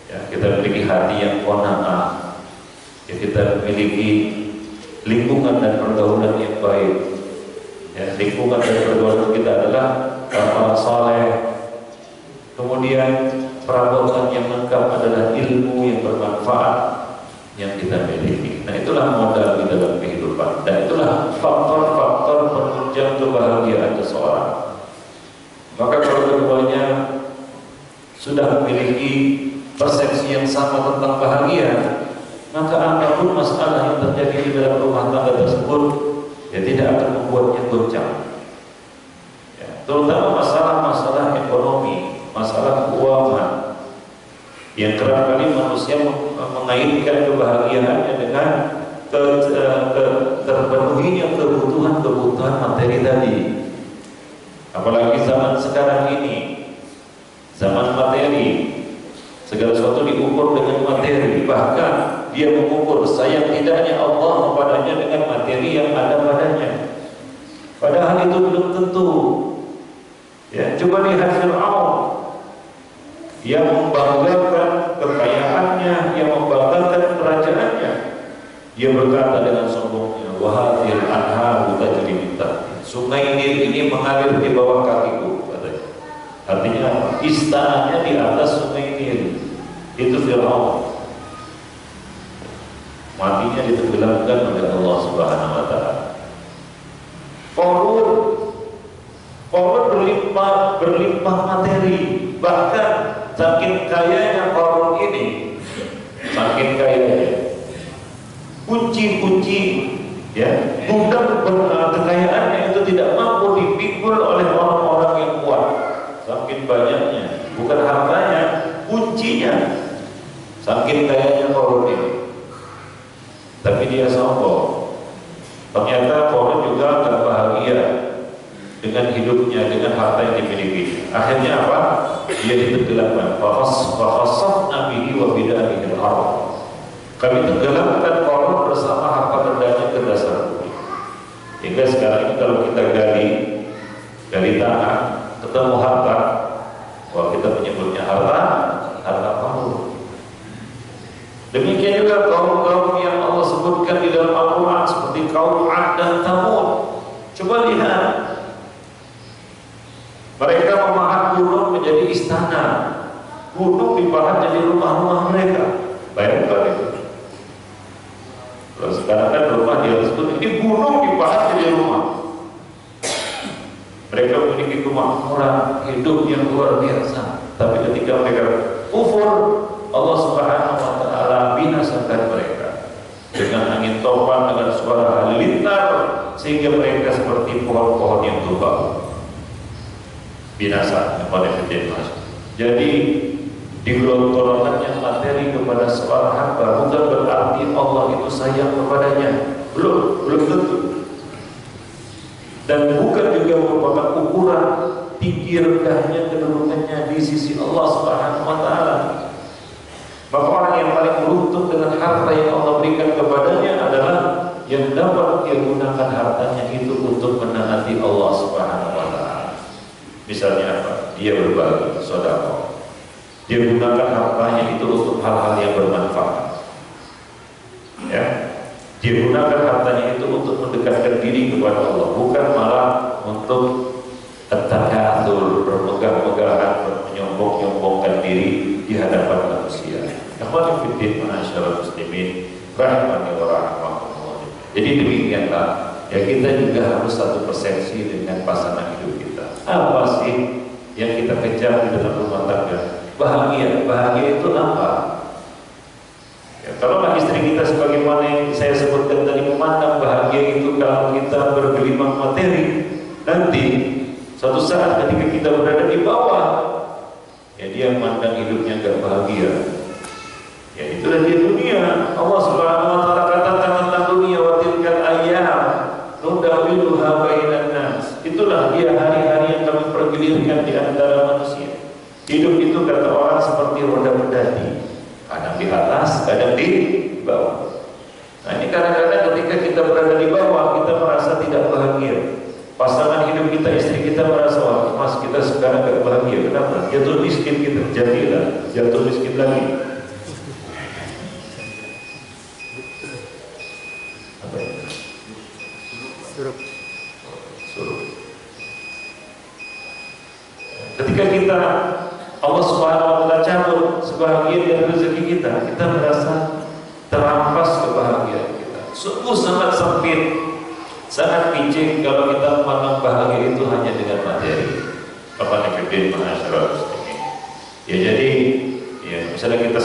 ya, kita memiliki hati yang qanaah, ya, kita memiliki lingkungan dan pergaulan yang baik. Ya, lingkungan dan pergaulan kita adalah amal saleh. Kemudian perabotan yang lengkap adalah ilmu yang bermanfaat yang kita miliki. Nah itulah modal di dalam kehidupan. Dan itulah faktor-faktor penunjang kebahagiaan seseorang. Maka kalau keduanya sudah memiliki persepsi yang sama tentang bahagia, maka apapun masalah yang terjadi di dalam rumah tangga tersebut ya tidak akan membuatnya goncang. Ya, terutama masalah-masalah ekonomi, masalah keuangan, yang kerap kali manusia mengaitkan kebahagiaannya dengan terpenuhinya kebutuhan materi tadi. Apalagi zaman sekarang ini, zaman materi, segala sesuatu diukur dengan materi. Bahkan dia mengukur sayang tidaknya Allah kepadanya dengan materi yang ada padanya. Padahal itu belum tentu. Ya, coba lihat Fir'aun yang membanggakan kekayaannya, yang membanggakan kerajaannya. Dia berkata dengan sombongnya, "Wahadil anharu tajri min tahti." Sungai Nil ini mengalir di bawah kakiku, katanya. Artinya apa? Istananya di atas sungai Nil. Itu Fir'aun. Matinya ditenggelamkan oleh Allah Subhanahu wa taala. Korun berlimpah materi, bahkan saking kayanya Korun ini, saking kayanya, kunci-kunci ya gudang kekayaannya itu tidak mampu dipikul oleh orang-orang yang kuat. Saking banyaknya, bukan hartanya, kuncinya. Saking kayanya Korun ini. Tapi dia sombong. Ternyata Korun juga gak bahagia dengan hidupnya, dengan harta yang dimiliki. Akhirnya apa? Dia ditenggelamkan. Fakhasafna bihi wa bidarihi al-ardh. Kami tenggelamkan Korun bersama harta bendanya ke dasar bumi. Hingga sekarang ini kalau kita gali tanah, ketemu harta, wah kita menyebutnya harta Korun. Demikian juga kaum-kaum yang Allah sebutkan di dalam Al-Quran seperti kaum 'Ad dan Thamud. Coba lihat, mereka memahat gunung menjadi istana, gunung dipahat jadi rumah-rumah mereka. Bayangkan itu. Kalau sekarang kan rumah di atas gunung, ini gunung dipahat jadi rumah. Mereka memiliki kemakmuran hidup yang luar biasa. Tapi ketika mereka kufur, Allah Subhanahu wa taala binasakan mereka dengan angin topan, dengan suara halilintar, sehingga mereka seperti pohon-pohon yang tumbang. Binasa kepada kejadian. Jadi digelontorkannya materi kepada seorang hamba bukan berarti Allah itu sayang kepadanya. Belum tentu. Dan bukan juga merupakan ukuran tinggi rendahnya kedudukannya di sisi Allah Subhanahu wa taala. Maka orang yang paling beruntung dengan harta yang Allah berikan kepadanya adalah yang dapat dia gunakan hartanya itu untuk menaati Allah Subhanahu wa taala. Misalnya apa? Dia berbagi, sedekah. Dia gunakan hartanya itu untuk hal-hal yang bermanfaat. Ya. Dia gunakan hartanya itu untuk mendekatkan diri kepada Allah, bukan malah untuk at-takatsur, bermegah-megahan, menyombong-nyombongkan diri di hadapan manusia. Ikhwani fiddin, ma'asyiral muslimin, rahimani wa rahimakumullah. Jadi demikianlah, ya kita juga harus satu persepsi dengan pasangan hidup kita. Apa sih yang kita kejar di dalam rumah tangga? Bahagia itu apa? Ya, kalau istri kita sebagaimana yang saya sebutkan tadi memandang bahagia itu kalau kita bergelimang materi, nanti suatu saat ketika kita berada di bawah, ya dia memandang hidupnya gak bahagia. Ya itulah dia dunia. Allah Subhanahu wa taala katakan tentang dunia, wa tilkal ayyam nudawiluha bainan nas. Itulah dia hari-hari yang kami pergilirkan di antara manusia. Hidup itu kata orang seperti roda berdadi, kadang di atas, kadang di bawah. Nah ini kadang-kadang ketika kita berada di bawah, kita merasa tidak bahagia. Pasangan hidup kita, istri kita merasa, wah mas kita sekarang gak bahagia. Kenapa? Jatuh miskin kita, jadilah jatuh miskin lagi. Apa itu? Suruh. Ketika kita Allah Subhanahu wa taala cabut sebahagian dari rezeki kita merasa terampas kebahagiaan kita. Sungguh sangat sempit, sangat picik kalau kita memandang bahagia itu hanya dengan materi. Bapak Ibu ma'asyiral muslimin. Ya jadi, ya misalnya kita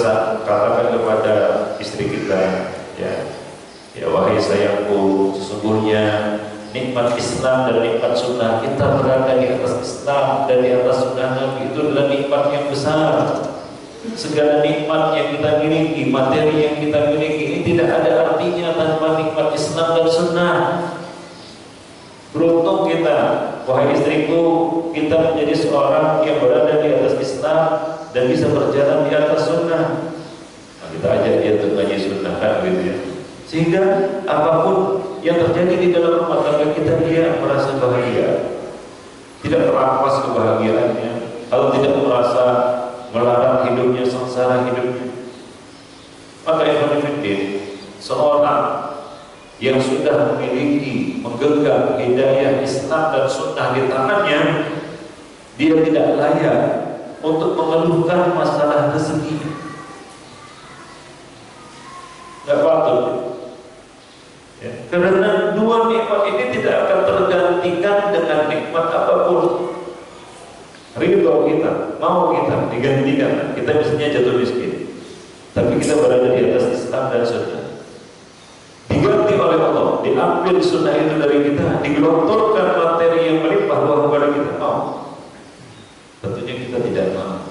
katakan kepada istri kita, ya wahai sayangku, sesungguhnya nikmat Islam dan nikmat sunnah, kita berada di atas Islam dan di atas sunnah Nabi, itu adalah nikmat yang besar. Segala nikmat yang kita miliki, materi yang kita miliki, ini tidak ada artinya tanpa nikmat Islam dan sunnah. Beruntung kita, wahai istriku, kita menjadi seorang yang berada di atas Islam dan bisa berjalan di atas sunnah. Nah, kita ajak dia untuk ngaji sunnah kan gitu ya. Sehingga apapun yang terjadi di dalam rumah tangga kita, dia merasa bahagia, tidak terampas kebahagiaannya, atau tidak merasa melarang hidupnya sengsara hidupnya. Maka seorang yang sudah memiliki menggenggam hidayah Islam dan sunnah di tangannya, dia tidak layak untuk mengeluhkan masalah rezeki. Tidak patut. Ya, karena dua nikmat ini tidak akan tergantikan dengan nikmat apapun. Ridho kita, mau kita digantikan, kita biasanya jatuh miskin, tapi kita berada di atas Islam dan sunnah. Diganti oleh Allah, diambil sunnah itu dari kita, digelontorkan materi yang melimpah ruah kepada kita. Mau? Tentunya kita tidak mau.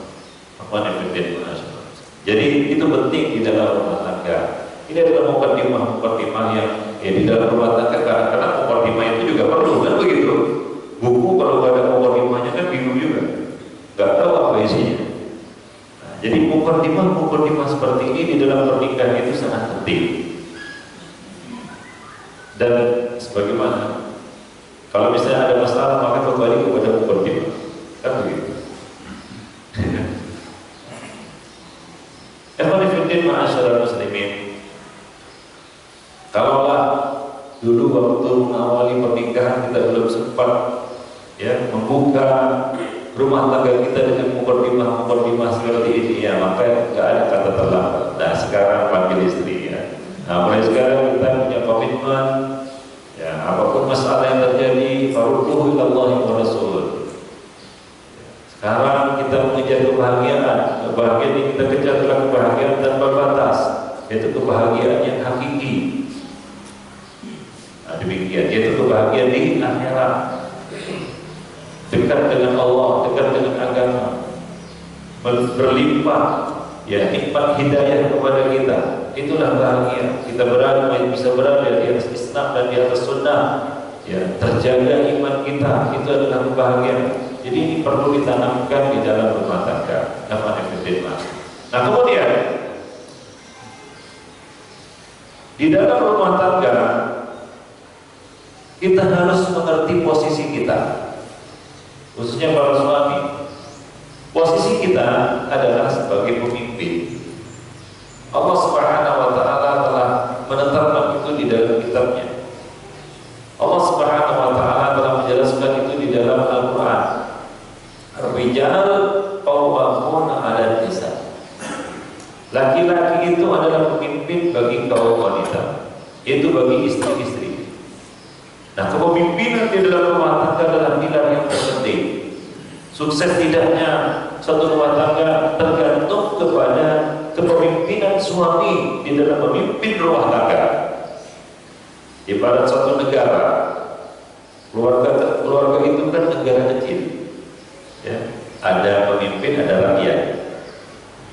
Jadi itu penting di dalam rumah tangga. Ini adalah mukadimah yang di dalam rumah tangga, karena mukadimah itu juga perlu, kan begitu? Buku kalau nggak ada mukadimahnya kan bingung juga, nggak tahu apa isinya. Nah, jadi mukadimah seperti ini di dalam pernikahan itu sangat penting. Dan sebagaimana kalau misalnya ada masalah maka kembali kepada mukadimah, kan begitu. Ikhwanifiddin ma'asyiral muslimin, kalaulah dulu waktu mengawali pernikahan kita belum sempat membuka rumah tangga kita dengan mukadimah seperti ini, ya maka nggak ada kata terlambat. Nah sekarang panggil istri, ya. Nah mulai sekarang kita punya komitmen, ya apapun masalah yang terjadi, farudduhu ilallahi wa rasul. Sekarang kita mengejar kebahagiaan yang kita kejar adalah kebahagiaan tanpa batas, yaitu kebahagiaan yang hakiki. Nah, demikian, yaitu kebahagiaan di akhirat, dekat dengan Allah, dekat dengan agama, berlimpah, ya nikmat hidayah kepada kita. Itulah bahagia. Kita bisa berada di atas Islam dan di atas sunnah, ya terjaga iman kita, itu adalah kebahagiaan. Jadi ini perlu ditanamkan di dalam rumah tangga. Nah kemudian di dalam rumah tangga kita harus mengerti posisi kita, khususnya para suami. Posisi kita adalah sebagai pemimpin. Allah Subhanahu wa Ta'ala telah menetapkan itu di dalam kitabnya. Allah Subhanahu wa Ta'ala telah menjelaskan itu di dalam Al-Quran. Ar-rijal qawwamuna 'alan nisa. Laki-laki itu adalah pemimpin bagi kaum wanita, itu bagi istri-istri. Nah, kepemimpinan di dalam rumah tangga adalah pilar yang terpenting. Sukses tidaknya satu rumah tangga tergantung kepada kepemimpinan suami di dalam memimpin rumah tangga. Ibarat suatu negara, keluarga itu kan negara kecil, ya. Ada pemimpin, ada rakyat.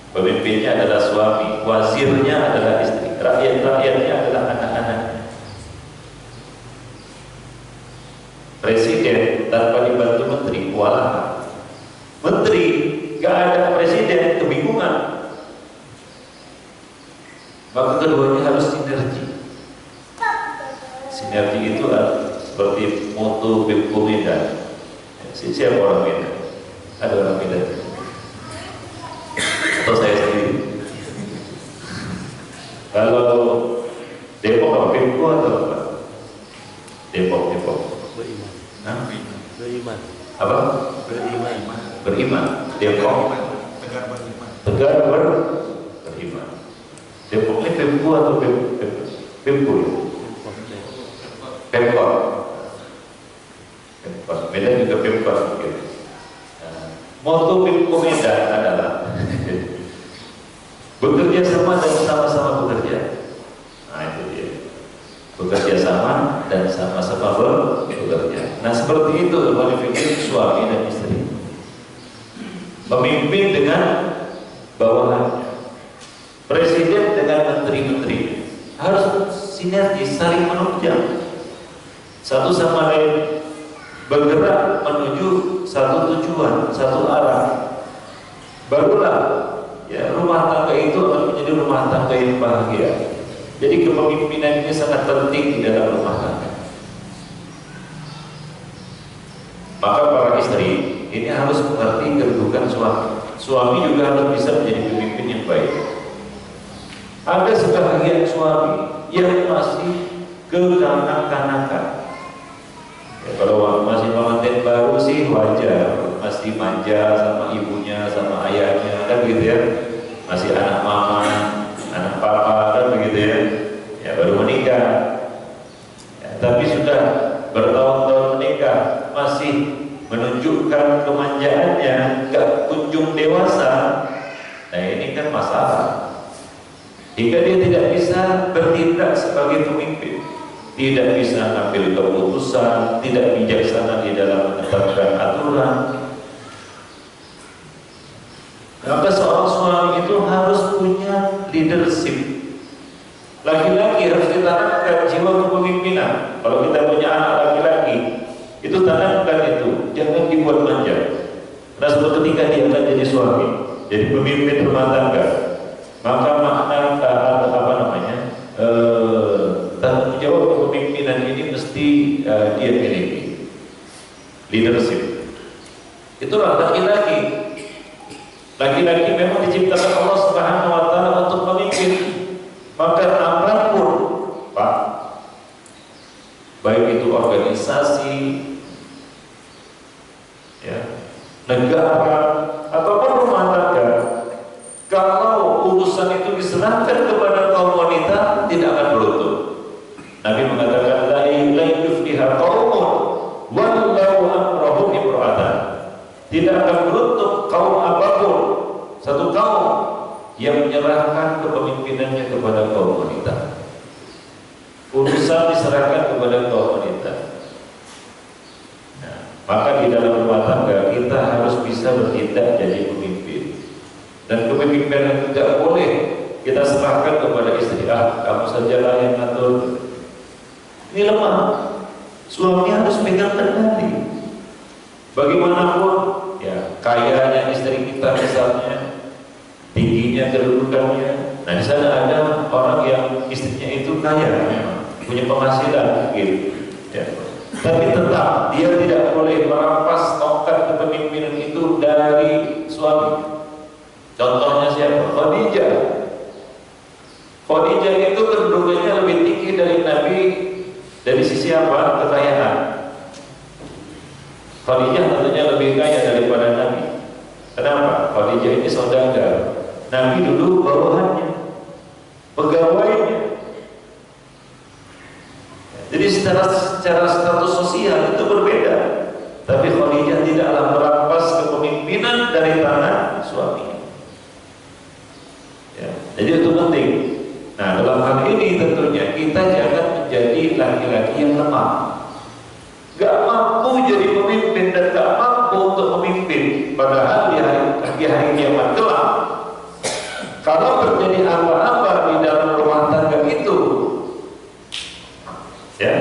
Pemimpinnya adalah suami, wazirnya adalah istri, rakyatnya adalah anak-anaknya. Presiden tanpa dibantu menteri, kewalahan. Menteri gak ada presiden, kebingungan. Maka keduanya harus sinergi. Sinergi itu seperti moto Bepom Medan. Siapa orang Medan? Ada orang Medan? Atau saya sendiri? Kalau Depok apa? Bepom atau apa? Depok.
Beriman.
Nah?
Beriman.
Apa? Beriman. Depok. Tegar beriman. Depok ini Pemko atau Pemko? Pemkot. Medan juga Pemkot. Moto Pemko Medan adalah bekerja sama dan sama-sama bekerja. Nah itu dia. Bekerja sama dan sama-sama bekerja. Nah seperti itu kualifikasi suami dan istri. Memimpin dengan bawahannya, presiden dengan menteri-menteri, harus sinergi, saling menunjang, satu sama lain bergerak menuju satu tujuan, satu arah. Barulah ya rumah tangga itu akan menjadi rumah tangga yang bahagia. Jadi kepemimpinan ini sangat penting di dalam rumah tangga. Maka para istri ini harus mengerti kedudukan suami. suami juga harus bisa menjadi pemimpin yang baik. Ada sebagian suami yang masih kekanak-kanakan. Ya, kalau masih pengantin baru sih wajar, masih manja sama ibunya, sama ayahnya, kan begitu ya. Masih anak mama, anak papa, kan begitu ya. Ya baru menikah. Ya, tapi sudah bertahun-tahun menikah, masih menunjukkan kemanjaannya, gak kunjung dewasa. Nah ini kan masalah. Hingga dia tidak bisa bertindak sebagai pemimpin, tidak bisa mengambil keputusan, tidak bijaksana di dalam menetapkan aturan. Maka seorang suami itu harus punya leadership. Laki-laki harus ditanamkan jiwa kepemimpinan. Kalau kita punya anak laki-laki, itu tanamkan itu, jangan dibuat manja. Karena suatu ketika dia akan jadi suami, jadi pemimpin rumah tangga, maka makna tanggung jawab kepemimpinan ini mesti dia miliki. Leadership. Itulah laki-laki. Laki-laki memang diciptakan Allah Subhanahu wa taala untuk memimpin. Maka apapun, Pak, baik itu organisasi, ya, negara ataupun rumah tangga, kalau urusan itu diserahkan kepada kaum wanita, tidak akan beruntung. Nabi mengatakan la yufliha qaumun wallau amrahum imra'atan. Tidak akan beruntung kaum apapun, satu kaum yang menyerahkan kepemimpinannya kepada kaum wanita. Urusan diserahkan kepada kaum wanita. Nah, maka di dalam rumah tangga kita harus bisa bertindak jadi pemimpin. Dan kepemimpinan tidak boleh kita serahkan kepada istri. Kamu sajalah yang ngatur. Ini lemah. Suami harus pegang kendali. Bagaimanapun, ya kayanya istri kita misalnya, tingginya kedudukannya. Nah di sana ada orang yang istrinya itu kaya, punya penghasilan mungkin. Ya. Tapi tetap dia tidak boleh merampas tongkat kepemimpinan itu dari suami. Contohnya siapa? Khadijah. Khadijah itu kedudukannya lebih tinggi dari Nabi dari sisi apa? Kekayaan. Khadijah tentunya lebih kaya daripada Nabi. Kenapa? Khadijah ini saudagar. Nabi dulu bawahannya, pegawainya. Jadi secara status sosial itu berbeda. Tapi Khadijah tidaklah merampas kepemimpinan dari tangan suami. Ya, jadi itu penting. Nah dalam hal ini tentunya kita jangan menjadi laki-laki yang lemah. Gak mampu jadi pemimpin dan gak mampu untuk memimpin. Padahal di hari kiamat kelak, kalau terjadi apa-apa di dalam rumah tangga itu, ya,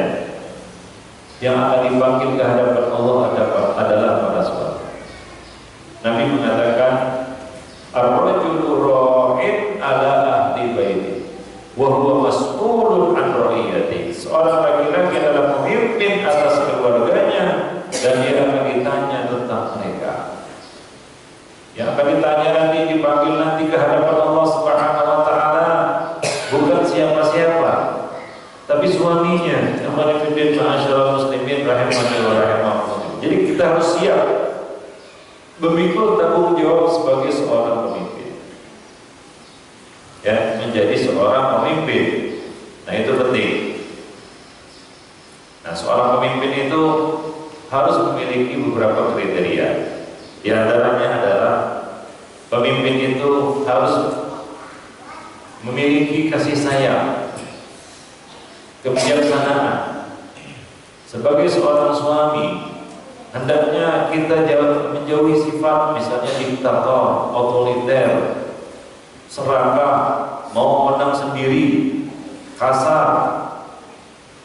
yang akan dipanggil ke hadapan Allah adalah para suami. Nabi mengatakan, ar-rajulu ra'in ala ahli baiti wa huwa mas'ulun an ra'iyati. Seorang laki-laki adalah pemimpin atas keluarganya dan dia akan ditanya tentang mereka. Yang akan ditanya nanti, dipanggil nanti ke hadapan Allah Subhanahu wa taala bukan siapa-siapa, tapi suaminya. Yang memimpin ma'asyiral muslimin rahimani wa rahimakumullah. Jadi kita harus siap memikul tanggung jawab sebagai seorang pemimpin. Ya, menjadi seorang pemimpin. Nah, itu penting. Nah, seorang pemimpin itu harus memiliki beberapa kriteria. Di antaranya adalah pemimpin itu harus memiliki kasih sayang, kebijaksanaan. Sebagai seorang suami, hendaknya kita jangan menjauhi sifat misalnya diktator, otoriter, serakah, mau menang sendiri, kasar,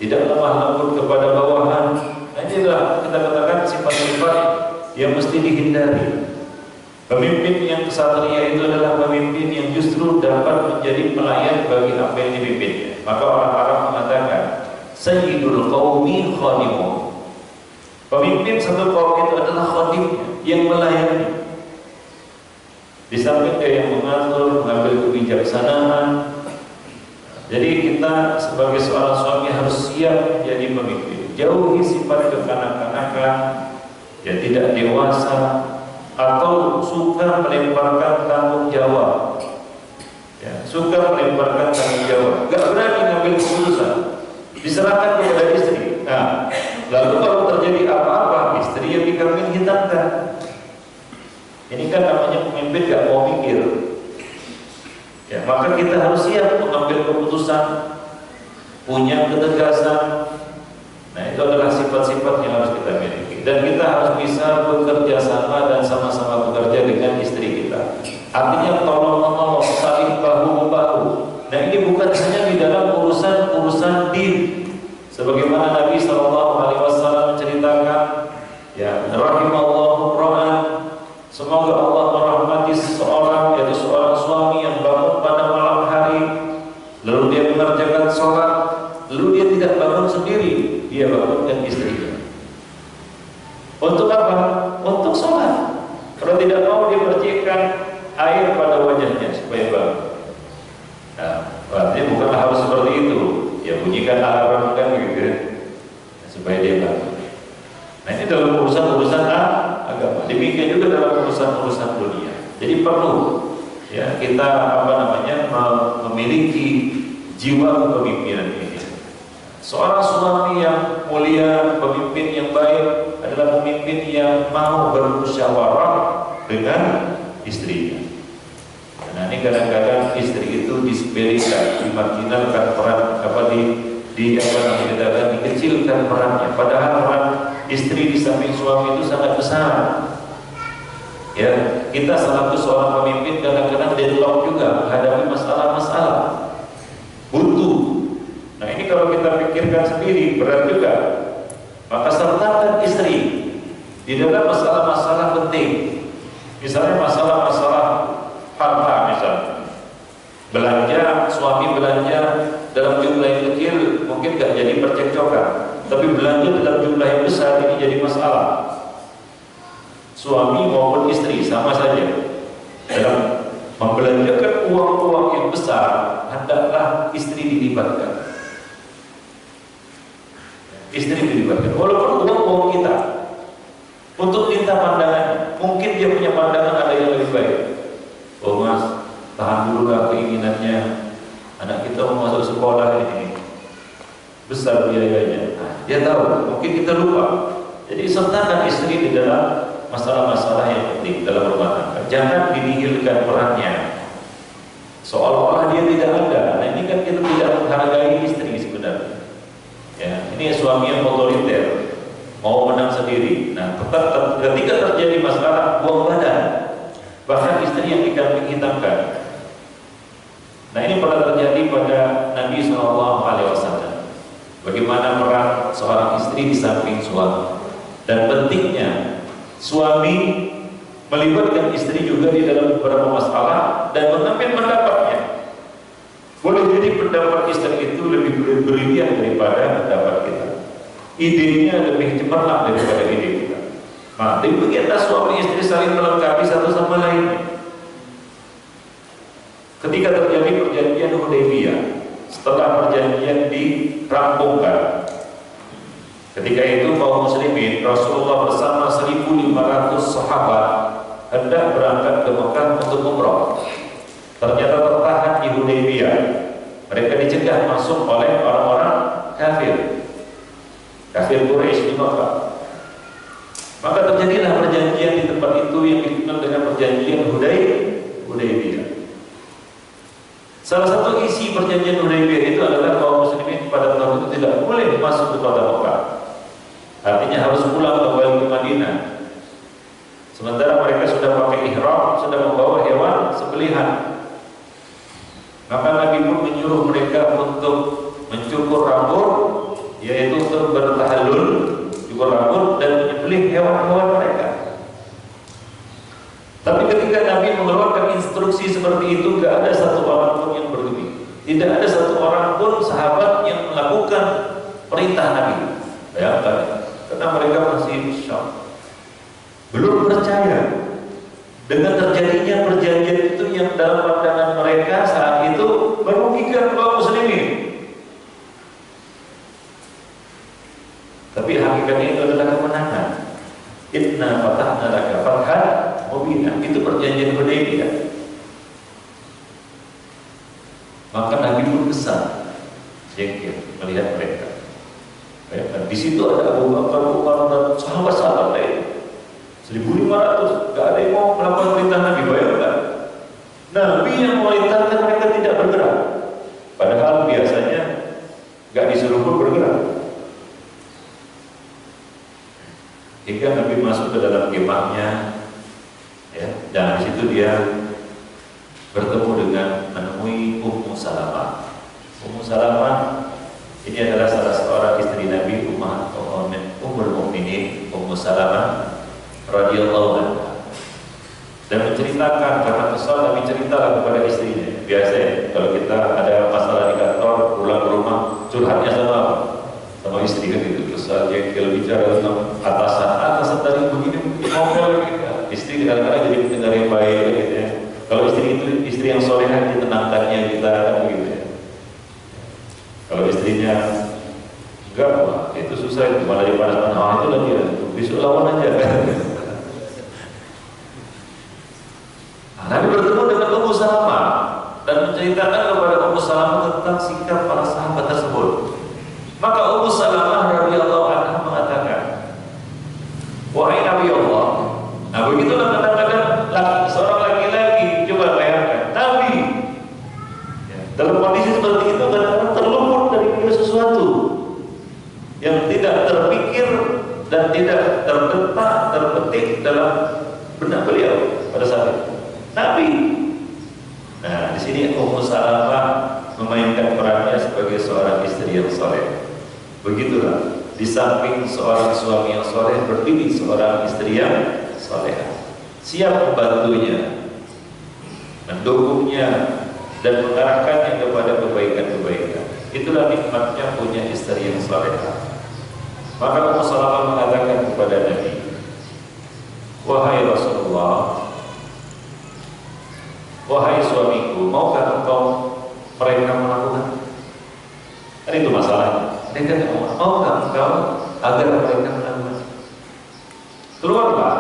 tidak lemah lembut kepada bawahan. Nah, inilah kita katakan sifat-sifat yang mesti dihindari. Pemimpin yang kesatria itu adalah pemimpin yang justru dapat menjadi pelayan bagi apa yang dipimpinnya. Maka orang Arab mengatakan, Sayyidul Qawmi Khadimun. Pemimpin satu kaum itu adalah khadimnya, yang melayani. Di samping dia yang mengatur, mengambil kebijaksanaan. Jadi kita sebagai seorang suami harus siap jadi pemimpin. Jauhi sifat kekanak-kanakan, ya tidak dewasa, atau suka melemparkan tanggung jawab. Ya, suka melemparkan tanggung jawab, gak berani ngambil keputusan, diserahkan kepada istri. Nah, lalu kalau terjadi apa-apa, istri yang dikambing hitamkan. Ini kan namanya pemimpin gak mau mikir. Ya, maka kita harus siap mengambil keputusan, punya ketegasan. Nah, itu adalah sifat-sifat yang harus kita miliki. Dan kita harus bisa bekerja sama dan sama-sama bekerja dengan istri kita. Artinya tolong-menolong, saling bahu-membahu. Nah, ini bukan hanya di dalam urusan din. Sebagaimana Nabi SAW menceritakan, ya, rahimallahu ra'an, semoga Allah merahmati seseorang, yaitu seorang suami yang bangun pada malam hari, lalu dia mengerjakan sholat, lalu dia tidak bangun sendiri, dia bangunkan istrinya. Untuk apa? Untuk sholat. Kalau tidak mau, dia percikan air pada wajahnya supaya bangun. Nah, artinya bukanlah harus seperti itu. Ya, bunyikan alarm kan gitu, supaya dia bangun. Nah, ini dalam urusan-urusan agama. Demikian juga dalam urusan-urusan dunia. Jadi perlu, ya, kita memiliki jiwa kepemimpinan ini. Seorang suami yang mulia, pemimpin yang baik adalah pemimpin yang mau bermusyawarah dengan istrinya. Nah, ini kadang-kadang istri itu disepelekan, dimarginalkan peran dikecilkan perannya. Padahal peran istri di samping suami itu sangat besar. Ya, kita selaku seorang pemimpin kadang-kadang deadlock juga menghadapi masalah-masalah, buntu. Nah, ini kalau kita pikirkan sendiri berat juga. Maka sertakan istri di dalam masalah-masalah penting. Misalnya masalah-masalah harta, misalnya belanja, suami belanja dalam jumlah yang kecil mungkin gak jadi percekcokan, tapi belanja dalam jumlah yang besar ini jadi masalah. Suami maupun istri sama saja dalam membelanjakan uang-uang yang besar, hendaklah istri dilibatkan. Istri dilibatkan, walaupun uang kita, untuk minta pandangan. Mungkin dia punya pandangan ada yang lebih baik. Oh mas, tahan dulu lah keinginannya, anak kita mau masuk sekolah ini besar biayanya. Nah, dia tahu, mungkin kita lupa. Jadi sertakan istri di dalam masalah-masalah yang penting dalam rumah tangga. Jangan dinihilkan perannya seolah-olah dia tidak ada. Nah, ini kan kita tidak menghargai istri sebenarnya. Ya, ini suami yang otoriter, mau menang sendiri. Nah, ketika terjadi masalah, buang badan, bahkan istri yang dikambing hitamkan. Nah, ini pernah terjadi pada Nabi SAW. Bagaimana peran seorang istri di samping suami, dan pentingnya suami melibatkan istri juga di dalam beberapa masalah dan mengambil pendapatnya. Boleh jadi pendapat istri itu lebih brilian daripada pendapat kita, idenya lebih cemerlang daripada ide kita. Nah, demikianlah suami istri saling melengkapi satu sama lain. Ketika terjadi perjanjian Hudaybiyah, setelah perjanjian dirampungkan, ketika itu kaum muslimin, Rasulullah bersama 1.500 sahabat hendak berangkat ke Mekah untuk umrah. Ternyata tertahan di Hudaybiyah. Mereka dicegah masuk oleh orang-orang kafir Quraisy di Mekah. Maka terjadilah perjanjian di tempat itu yang dikenal dengan perjanjian Hudaybiyah. Salah satu isi perjanjian Hudaybiyah itu adalah kaum muslimin pada tahun itu tidak boleh masuk ke kota Mekah. Artinya harus pulang kembali ke Madinah. Sementara mereka sudah pakai ihram, sudah membawa hewan sembelihan. Maka Nabi pun menyuruh mereka untuk mencukur rambut, yaitu untuk bertahallul, cukur rambut dan menyembelih hewan-hewan mereka. Tapi ketika Nabi mengeluarkan instruksi seperti itu, tidak ada satu orang pun yang bergeming. Tidak ada satu orang pun sahabat yang melakukan perintah Nabi. Bayangkan, karena mereka masih syok, belum percaya. Dengan terjadinya perjanjian itu yang dalam pandangan mereka saat itu merugikan kaum muslimin. Tapi hakikatnya itu adalah kemenangan. Inna fatahna laka fathan mubina. Itu perjanjian Hudaybiyah. Maka Nabi pun kesal, jengkel melihat mereka. Di situ ada Abu Bakar, Umar dan sahabat-sahabat lain. 1.500, gak ada yang mau melakukan perintah Nabi. Bayangkan, Nabi yang memerintahkan mereka tidak bergerak. Padahal biasanya gak disuruh pun bergerak. Hingga Nabi masuk ke dalam kemahnya, ya, dan di situ dia bertemu dengan menemui Ummu Salamah. Ummu Salamah ini adalah salah seorang istri Nabi, Ummul Mukminin Ummu Salamah radhiyallahu anha. Dan menceritakan, karena kesal Nabi ceritalah kepada istrinya. Biasanya kalau kita ada masalah di kantor, pulang ke rumah, curhatnya sama istri kan gitu, kesal, jengkel, bicara tentang atasan tadi begini, ngomel gitu. Istri kadang-kadang jadi pendengar yang baik gitu ya. Kalau istri itu istri yang solehah, ditenangkannya kita kan begitu ya. Kalau istrinya enggak, wah, itu susah, itu malah dipanas-panas, itu lagi ya, besok lawan aja. Nabi bertemu dengan Ummu Salamah dan menceritakan kepada Ummu Salamah tentang sikap para sahabat tersebut. Maka Ummu Salamah radhiyallahu anha mengatakan, wahai Nabi Allah. Nah begitulah kadang-kadang seorang laki-laki, coba bayangkan, Nabi ya, dalam kondisi seperti itu kadang-kadang terluput dari sesuatu yang tidak terpikir dan tidak terdetak, terpetik dalam benak beliau pada saat itu. Nabi. Nah, di sini Ummu Salamah memainkan perannya sebagai seorang istri yang soleh. Begitulah, di samping seorang suami yang soleh, berdiri seorang istri yang soleh, siap membantunya, mendukungnya, dan mengarahkannya kepada kebaikan-kebaikan. Itulah nikmatnya punya istri yang soleh. Maka Ummu Salamah mengatakan kepada Nabi, wahai Rasulullah, wahai suamiku, maukah engkau mereka melakukan? Kan itu masalahnya. Mereka tidak maukah engkau agar mereka melakukan? Keluarlah.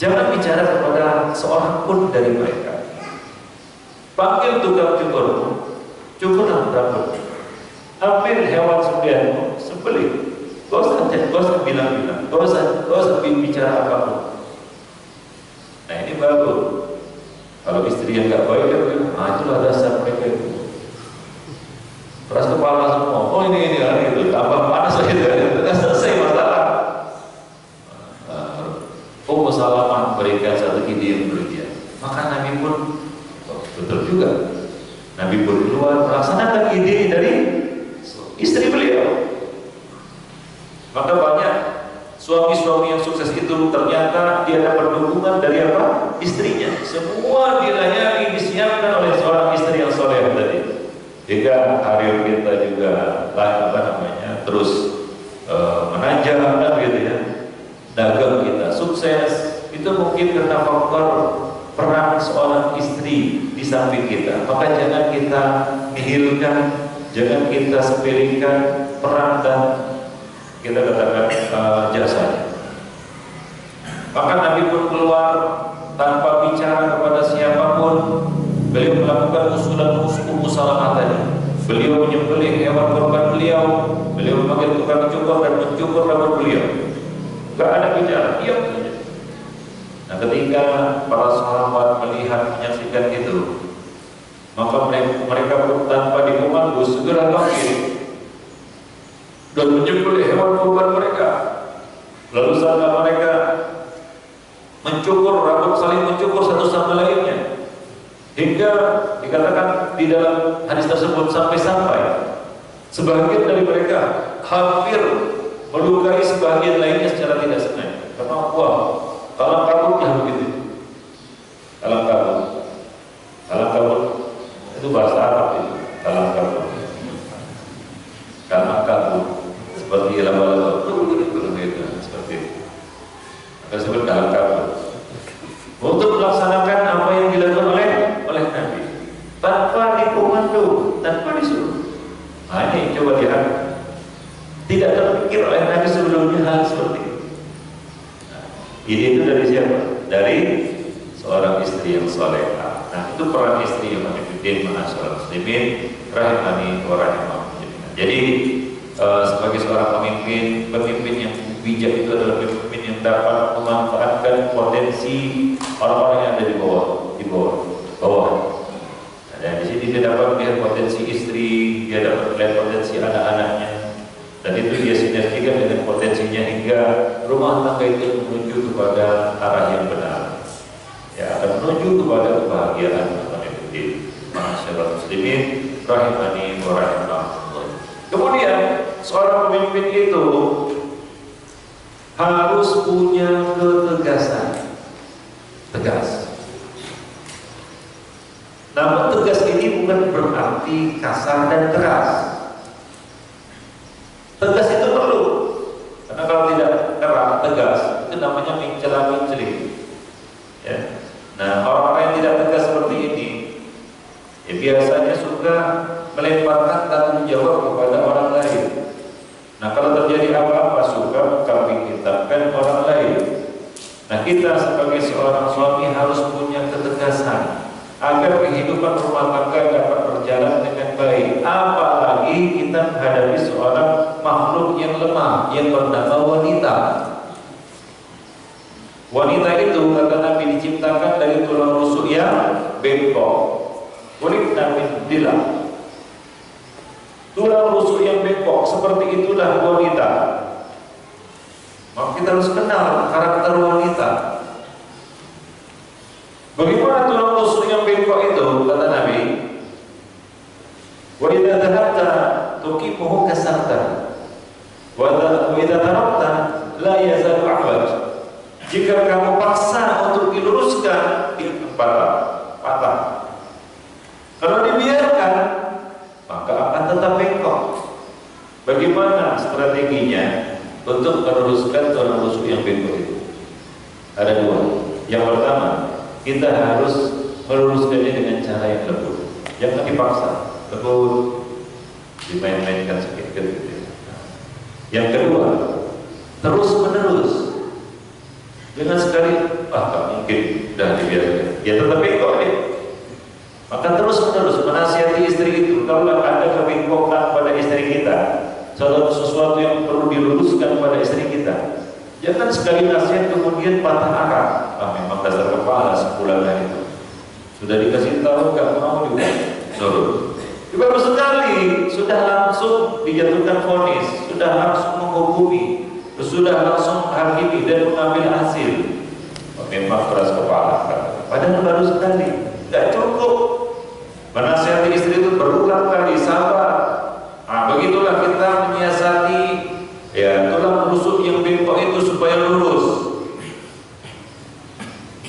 Jangan bicara kepada seorang pun dari mereka. Panggil tukang cukur, cukurlah rambut. Ambil hewan sembelihanmu, sembelih. Gak usah bilang-bilang, gak usah bicara apapun. Nah ini bagus. Kalau istri yang nggak baik, itulah dasar mereka itu. Keras kepala semua. Oh ini itu tambah panas lagi. Tidak selesai masalah. Ummu Salamah berikan satu ide yang berlebihan. Maka Nabi pun betul juga. Nabi pun keluar melaksanakan ide dari istri beliau. Maka banyak suami-suami yang sukses itu ternyata dia dapat dukungan dari apa? Istrinya. Semua dilayani, disiapkan oleh seorang istri yang soleh tadi. Jika karir kita juga terus menanjak gitu ya. Dagang kita sukses, itu mungkin karena faktor peran seorang istri di samping kita. Maka jangan kita nihilkan, jangan kita sepelekan peran dan kita katakan jasanya. Maka Nabi pun keluar tanpa bicara kepada siapapun. Beliau melakukan usulan Ummu Salamah tadi. Beliau menyembelih hewan kurban beliau. Beliau memanggil tukang cukur dan mencukur rambut beliau. Gak ada bicara, diam saja. Nah, ketika para sahabat melihat, menyaksikan itu, maka mereka pun tanpa dikomando segera bangkit dan menyembelih hewan kurban mereka. Lalu saat mereka mencukur rambut, saling mencukur satu sama lainnya, hingga dikatakan di dalam hadis tersebut sampai-sampai sebagian dari mereka hampir melukai sebagian lainnya secara tidak sengaja. Karena kalang kabutnya begitu. Kalang kabut itu bahasa Arab itu. Kalang kabut seperti laba-laba seperti itu. Maka disebut kalang kabut. seorang istri yang salehah. Nah, itu peran istri yang memimpin ma'asyiral muslimin rahimani wa rahimakumullah. Jadi sebagai seorang pemimpin yang bijak itu adalah pemimpin yang dapat memanfaatkan potensi orang-orang yang ada di bawah. Dan di sini dia dapat melihat potensi istri, dia dapat melihat potensi anak-anaknya, dan itu dia sinergikan dengan potensinya hingga rumah tangga itu menuju kepada arah yang benar. Ya, akan menuju kepada kebahagiaan ma'asyiral muslimin rahimani wa rahimakumullah. Kemudian seorang pemimpin itu harus punya ketegasan, tegas. Namun tegas ini bukan berarti kasar dan keras. Tegas itu perlu, karena kalau tidak tegas itu namanya mencela-mencela. Ya. Nah, orang-orang yang tidak tegas seperti ini, ya biasanya suka melemparkan tanggung jawab kepada orang lain. Nah, kalau terjadi apa-apa suka mengkambing hitamkan orang lain. Nah, kita sebagai seorang suami harus punya ketegasan agar kehidupan rumah tangga dapat berjalan dengan baik. Apalagi kita menghadapi seorang makhluk yang lemah yang bernama wanita. Wanita itu kata Nabi diciptakan dari tulang rusuk yang bengkok. Khuliqna min dilah. Tulang rusuk yang bengkok, seperti itulah wanita. Maka kita harus kenal karakter wanita. Bagaimana tulang rusuk yang bengkok itu? Kata Nabi, wa idza dhahabta tuqimuhu kasarta wa idza tarakta la yazalu ahwaj. Jika kamu paksa untuk diluruskan, itu patah. Kalau dibiarkan, maka akan tetap bengkok. Bagaimana strateginya untuk meluruskan tulang rusuk yang bengkok itu? Ada dua. Yang pertama, kita harus meluruskannya dengan cara yang lembut. Jangan dipaksa, lembut, dimain-mainkan sedikit gitu. Yang kedua, terus menerus. Dengan sekali, tak mungkin, dah dibiarkan. Ya tetap bengkok ya. Maka terus menerus menasihati istri itu. Kalau ada kebengkokan pada istri kita, sesuatu yang perlu diluruskan pada istri kita, jangan sekali nasihat kemudian patah arah. Memang dasar kepala sebulan itu. Sudah dikasih tahu nggak mau juga. Baru sekali sudah langsung dijatuhkan vonis, sudah langsung menghukumi, sudah langsung menghakimi dan mengambil hasil. Memang keras kepala. Padahal baru sekali, tidak cukup. Menasihati istri itu berulang kali, sabar. Nah, begitulah kita menyiasati ya tulang rusuk yang bengkok itu supaya lurus.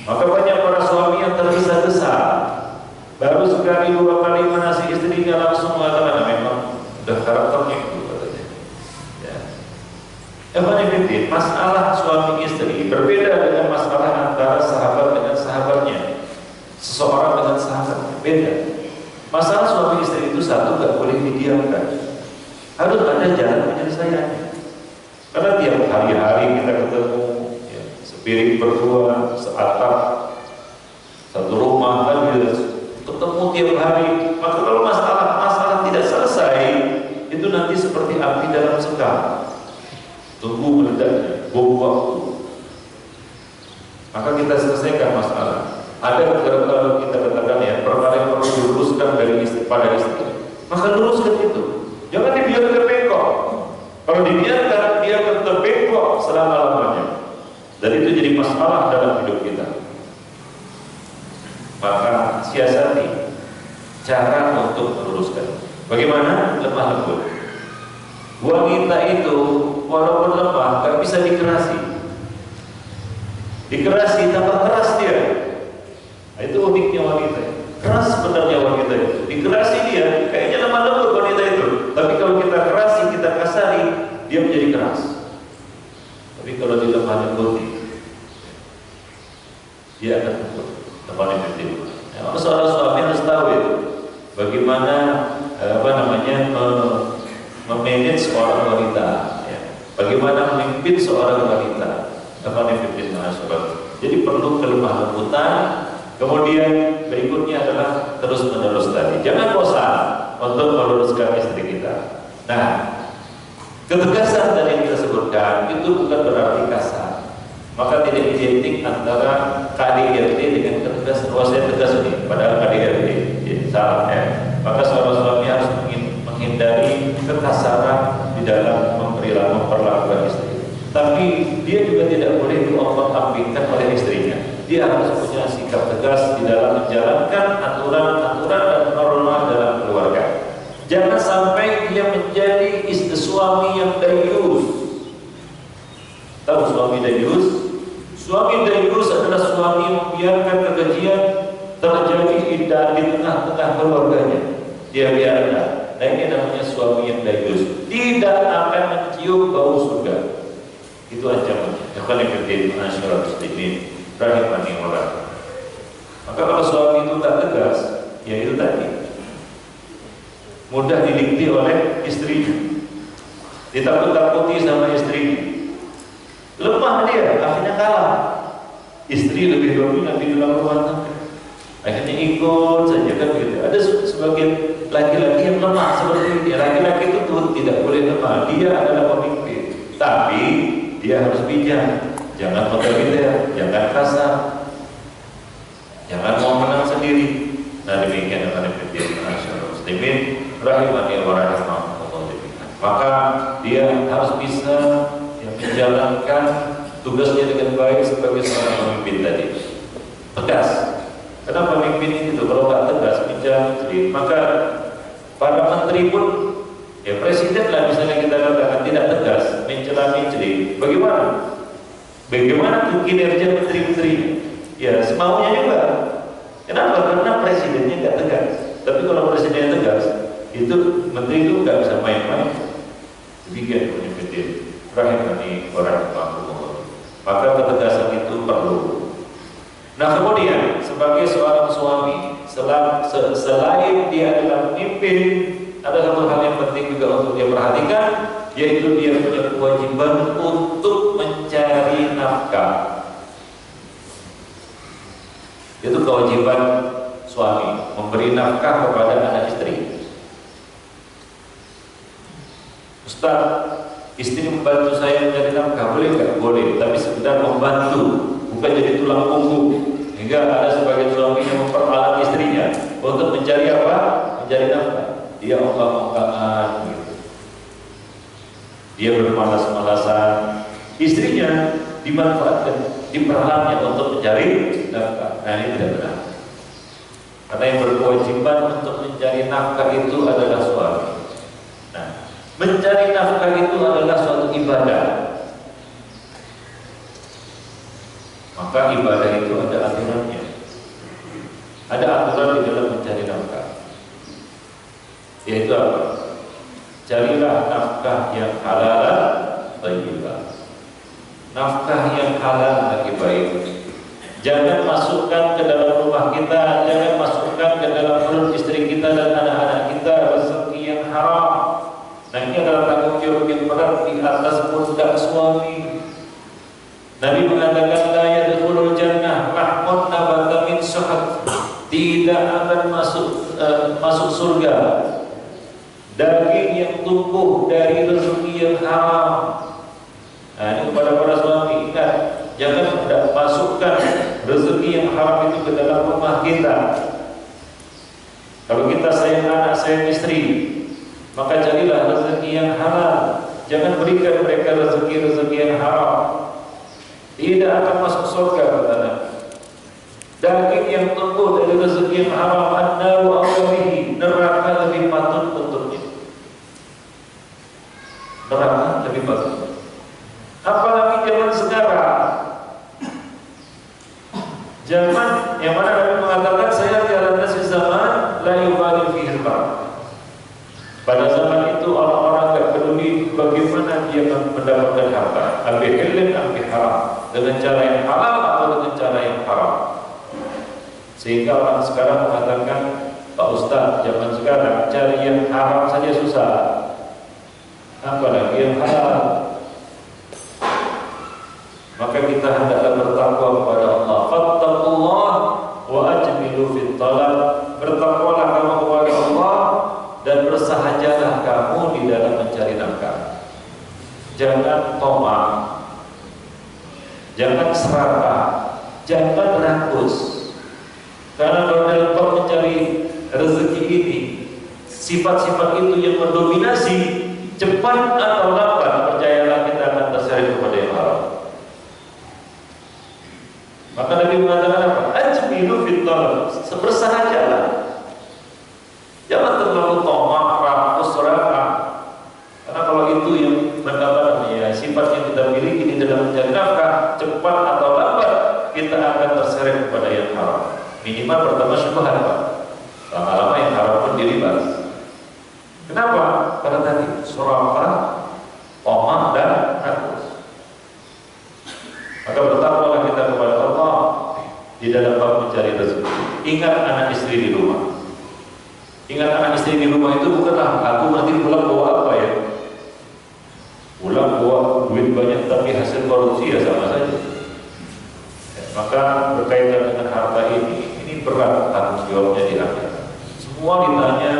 Maka banyak para suami yang tergesa-gesa, baru sekali dua kali menasihati istrinya langsung mengatakan memang sudah karakternya itu katanya. Ya. Masalah suami istri berbeda dengan masalah antara sahabat dengan sahabatnya, seseorang dengan sahabatnya beda. Masalah suami istri itu satu, gak boleh didiamkan, harus ada jalan penyelesaiannya. Karena tiap hari-hari kita ketemu ya, sepiring berdua, seatap, satu rumah kan ketemu tiap hari. Maka kalau masalah tidak selesai, itu nanti seperti api dalam sekam, tunggu meledaknya, buang waktu. Maka kita selesaikan masalah. Ada beberapa kita katakan ya, perkara yang perlu diluruskan dari istri pada istri, maka luruskan itu. Jangan dibiarkan bengkok. Kalau dibiarkan, dia akan terbengkok selama-lamanya. Dan itu jadi masalah dalam hidup kita. Maka siasati cara untuk meluruskan. Bagaimana? Lemah lembut. Wanita itu walaupun lemah, gak bisa dikerasi. Dikerasi tambah keras dia. Nah, itu uniknya wanita. Keras sebenarnya wanita itu. Dikerasi dia, kayaknya lemah lembut wanita itu. Tapi kalau kita kerasi, kita kasari, dia menjadi keras. Tapi kalau dia lemah lembut, dia akan lembut. Lemah lembut. Ya, seorang suami harus tahu itu. Bagaimana memanage seorang wanita. Ya. Bagaimana memimpin seorang wanita. Lemah lembut. Jadi perlu kelemah lembutan. Kemudian berikutnya adalah terus menerus tadi. Jangan bosan untuk meluruskan istri kita. Nah, ketegasan tadi yang kita sebutkan itu bukan berarti kasar. Maka tidak identik antara KDRT dengan ketegasan. Oh, saya tegas nih, padahal KDRT. Salah ya. Maka seorang suami harus menghindari kekasaran di dalam memperlakukan istri. Tapi dia juga tidak boleh diombang-ambingkan oleh istrinya. Dia harus punya sikap tegas di dalam menjalankan aturan-aturan dan norma dalam keluarga. Jangan sampai dia menjadi istri suami yang dayus. Tahu suami dayus? Suami dayus adalah suami yang membiarkan kekejian terjadi di tengah-tengah keluarganya. Dia biarkan. Nah, ini namanya suami yang dayus. Tidak akan mencium bau surga. Itu ancamannya. Yang paling penting masyarakat muslimin rahimani wa. Maka kalau suami itu tak tegas, ya itu tadi mudah didikti oleh istrinya, ditakut-takuti sama istrinya, lemah dia, akhirnya kalah. Istri lebih dominan di dalam rumah tangga, akhirnya ikut saja kan begitu. Ada sebagian laki-laki yang lemah seperti ini. Laki-laki itu tuh tidak boleh lemah. Dia adalah pemimpin, tapi dia harus bijak. Jangan otoriter, jangan kasar, jangan mau menang sendiri. Nah, demikian akan dipimpin masyarakat muslimin rahimani wa rahimakumullah. Maka dia harus bisa menjalankan tugasnya dengan baik sebagai seorang pemimpin tadi. Tegas. Karena pemimpin itu kalau nggak tegas bicara, maka para menteri pun, ya presiden lah misalnya kita katakan tidak tegas, mencela-mencela, bagaimana? Bagaimana tuh kinerja menteri-menteri? Ya semaunya juga. Kenapa? Karena presidennya nggak tegas. Tapi kalau presidennya tegas, itu menteri itu nggak bisa main-main. Demikian pemimpin rahimani wa rahimakumullah. Maka ketegasan itu perlu. Nah, kemudian sebagai seorang suami, selain dia adalah pemimpin, ada satu hal yang penting juga untuk dia perhatikan, yaitu dia punya kewajiban untuk mencari nafkah. Itu kewajiban suami, memberi nafkah kepada anak istri. Ustaz, istri membantu saya mencari nafkah, boleh nggak? Boleh, tapi sekedar membantu, bukan jadi tulang punggung. Hingga ada sebagian suami yang memperalat istrinya untuk mencari apa? Mencari nafkah. Dia ongkang-ongkangan gitu. Dia bermalas-malasan. Istrinya dimanfaatkan, diperalatnya untuk mencari nafkah. Nah, ini tidak benar. Karena yang berkewajiban untuk mencari nafkah itu adalah suami. Nah, mencari nafkah itu adalah suatu ibadah. Maka ibadah itu ada aturannya. Ada aturan di dalam mencari nafkah. Yaitu apa? Carilah nafkah yang halal thayyibah. Nafkah yang halal lagi baik. Jangan masukkan ke dalam rumah kita, jangan masukkan ke dalam perut istri kita dan anak-anak kita rezeki yang haram. Nah, ini adalah tanggung jawab yang berat di atas pundak suami. Nabi mengatakan la yadkhulul jannah lahmun nabata min suhat. Tidak akan masuk surga daging yang tumbuh dari rezeki yang haram. Nah, ini kepada para suami, ingat, jangan masukkan rezeki yang haram itu ke dalam rumah kita. Kalau kita sayang anak, sayang istri, maka carilah rezeki yang halal. Jangan berikan mereka rezeki-rezeki yang haram. Tidak akan masuk surga, kata Nabi. Daging yang tumbuh dari rezeki yang haram, an-naru awlihi, neraka lebih patut untuknya. Neraka lebih patut. Apalagi zaman sekarang, zaman yang mana Nabi mengatakan saya tiada nasi zaman la yubali fihi al. Pada zaman itu orang-orang tidak peduli bagaimana dia mendapatkan harta, al-halal al-haram, dengan cara yang halal atau dengan cara yang haram. Sehingga orang sekarang mengatakan, Pak Ustaz, zaman sekarang cari yang haram saja susah, apalagi yang halal. Maka kita hendaklah bertakwa kepada ajmilu fit talab, bertakwalah kamu kepada Allah dan bersahajalah kamu di dalam mencari nafkah. Jangan tomak, jangan serakah, jangan rakus. Karena kalau dalam bab mencari rezeki ini, sifat-sifat itu yang mendominasi, cepat atau lambat percayalah kita akan terseret kepada yang haram. Maka Nabi mengatakan apa? Ajmilu fit talab, bersahajalah. Jangan terlalu tomak, rakus, serakah. Karena kalau itu yang sifat yang kita miliki di dalam mencari nafkah, cepat atau lambat kita akan terseret kepada yang haram. Minimal pertama syubhat, Pak. Lama-lama yang haram pun diribas. Kenapa? Karena tadi serakah, tomak dan rakus. Maka bertakwalah kita kepada Allah di dalam bab mencari rezeki. Ingat anak istri di rumah. Ingat anak istri di rumah itu bukanlah aku nanti pulang bawa apa ya. Pulang bawa duit banyak tapi hasil korupsi ya sama saja. Maka berkaitan dengan harta ini berat tanggung jawabnya di akhirat. Semua ditanya,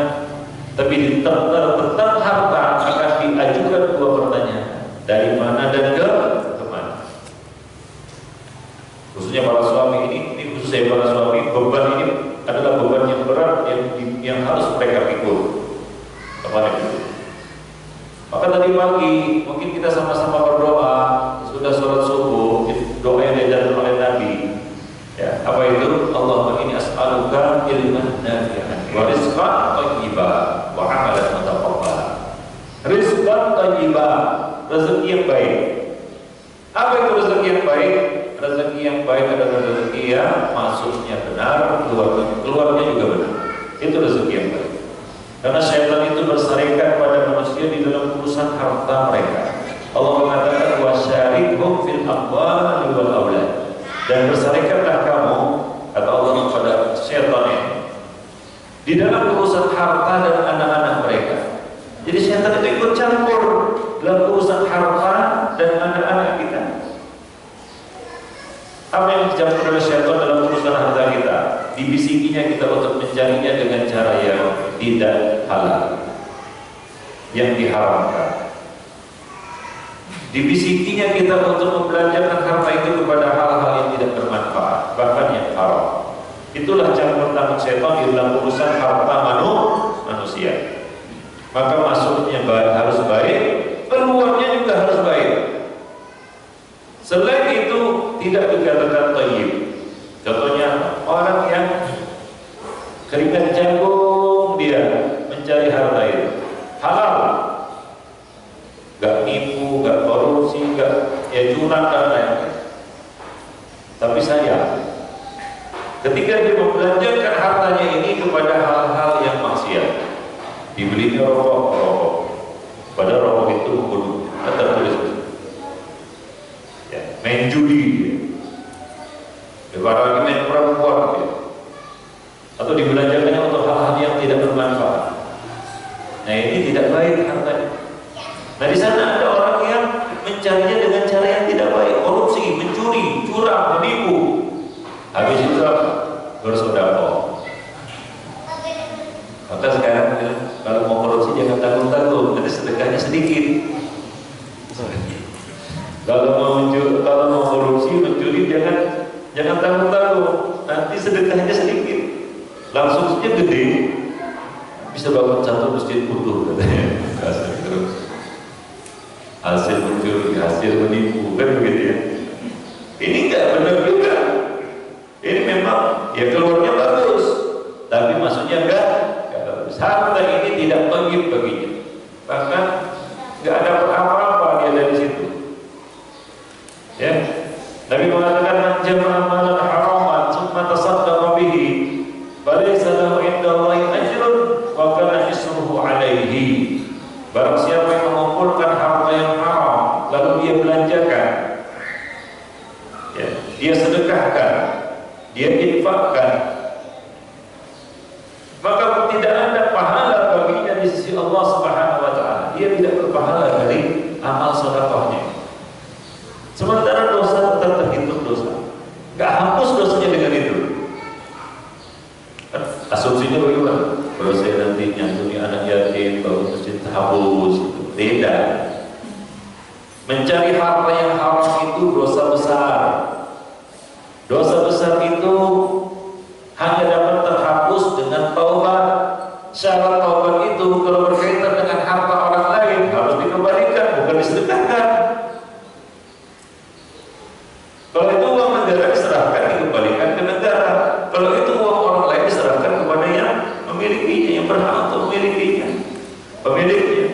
tapi tentang harta akan diajukan dua pertanyaan. Dari mana dan kemana? Khususnya para suami ini khusus saya para suami, beban ini adalah beban yang berat yang harus mereka pikul. Kemana itu? Maka tadi pagi mungkin kita sama-sama berdoa, sudah sholat subuh, doa yang diajarkan oleh Nabi. Ya, apa itu? Allahumma inni as'aluka ilman nafi'an wa rizqan thayyiban wa 'amalan mutaqabbalan. Rizqan thayyiban, rezeki yang baik. Apa itu rezeki yang baik? Rezeki yang baik adalah rezeki yang masuknya benar, keluarnya juga benar. Itu rezeki yang baik. Karena syaitan itu bersarikat pada manusia di dalam urusan harta mereka. Allah mengatakan wasyarikhum fil amwali wal aulad. Dan bersarikatlah kamu, kata Allah kepada syaitan ini, di dalam urusan harta dan anak-anak mereka. Jadi syaitan itu ikut campur dalam urusan harta dan anak-anak kita. Apa yang dicampur oleh syaitan dalam urusan harta kita? Dibisikinya kita untuk mencarinya dengan cara yang tidak halal, yang diharamkan. Dibisikinya kita untuk membelanjakan harta itu kepada hal-hal yang tidak bermanfaat, bahkan yang haram. Itulah campur tangan syaitan di dalam urusan harta manusia. Maka masuknya harus baik, keluarnya juga harus baik. Selain itu tidak dikatakan thayyib. Contohnya orang yang keringat jagung dia mencari harta itu halal, gak nipu, gak korupsi, gak curang dan lain-lain. Tapi sayang, ketika dia membelanjakan hartanya ini kepada hal-hal yang maksiat, dibelinya rokok, padahal rokok itu membunuh, tertulis ya, main judi dia, lagi main perempuan dia, atau dibelanjakannya untuk hal-hal yang tidak bermanfaat. Nah ini tidak baik hartanya. Nah di sana ada orang yang mencarinya dengan cara yang tidak baik, korupsi, mencuri, curang, menipu. Habis itu bersedekah. Maka sekarang kalau mau korupsi jangan tanggung-tanggung, nanti sedekahnya sedikit. Kalau mau korupsi, mencuri jangan tanggung-tanggung, nanti sedekahnya sedikit. Langsung saja gede, bisa bangun satu masjid utuh katanya. Hasil mencuri, hasil menipu, kan begitu ya. Ini enggak benar juga. Ini memang ya keluarnya bagus, tapi maksudnya enggak bagus. Harta ini tidak thayyib baginya, bahkan enggak ada apa-apa dia dari situ. Ya, Nabi mengatakan man jama'a malan haraman tsumma tasaddaqa bihi falaysa lahu 'inda Allahi ajrun wa kana isruhu 'alaihi. Barang siapa yang mengumpulkan harta yang haram lalu dia belanjakan, ya, dia sedekahkan, dia infakkan, maka tidak ada pahala baginya di sisi Allah Subhanahu wa taala. Dia tidak berpahala dari amal sedekahnya. Sementara dosa tetap terhitung dosa, nggak hapus dosanya dengan itu. Asumsinya bagaimana? Kalau saya nanti nyantuni anak yatim, bangun masjid tahapus, beda. Mencari harta yang haram itu dosa besar. Dosa besar itu hanya dapat terhapus dengan taubat. Syarat taubat itu kalau berkaitan dengan harta orang lain harus dikembalikan, bukan disedekahkan. Kalau itu uang negara diserahkan, dikembalikan ke negara. Kalau itu uang orang lain diserahkan kepada yang memilikinya, yang berhak untuk memilikinya, pemiliknya.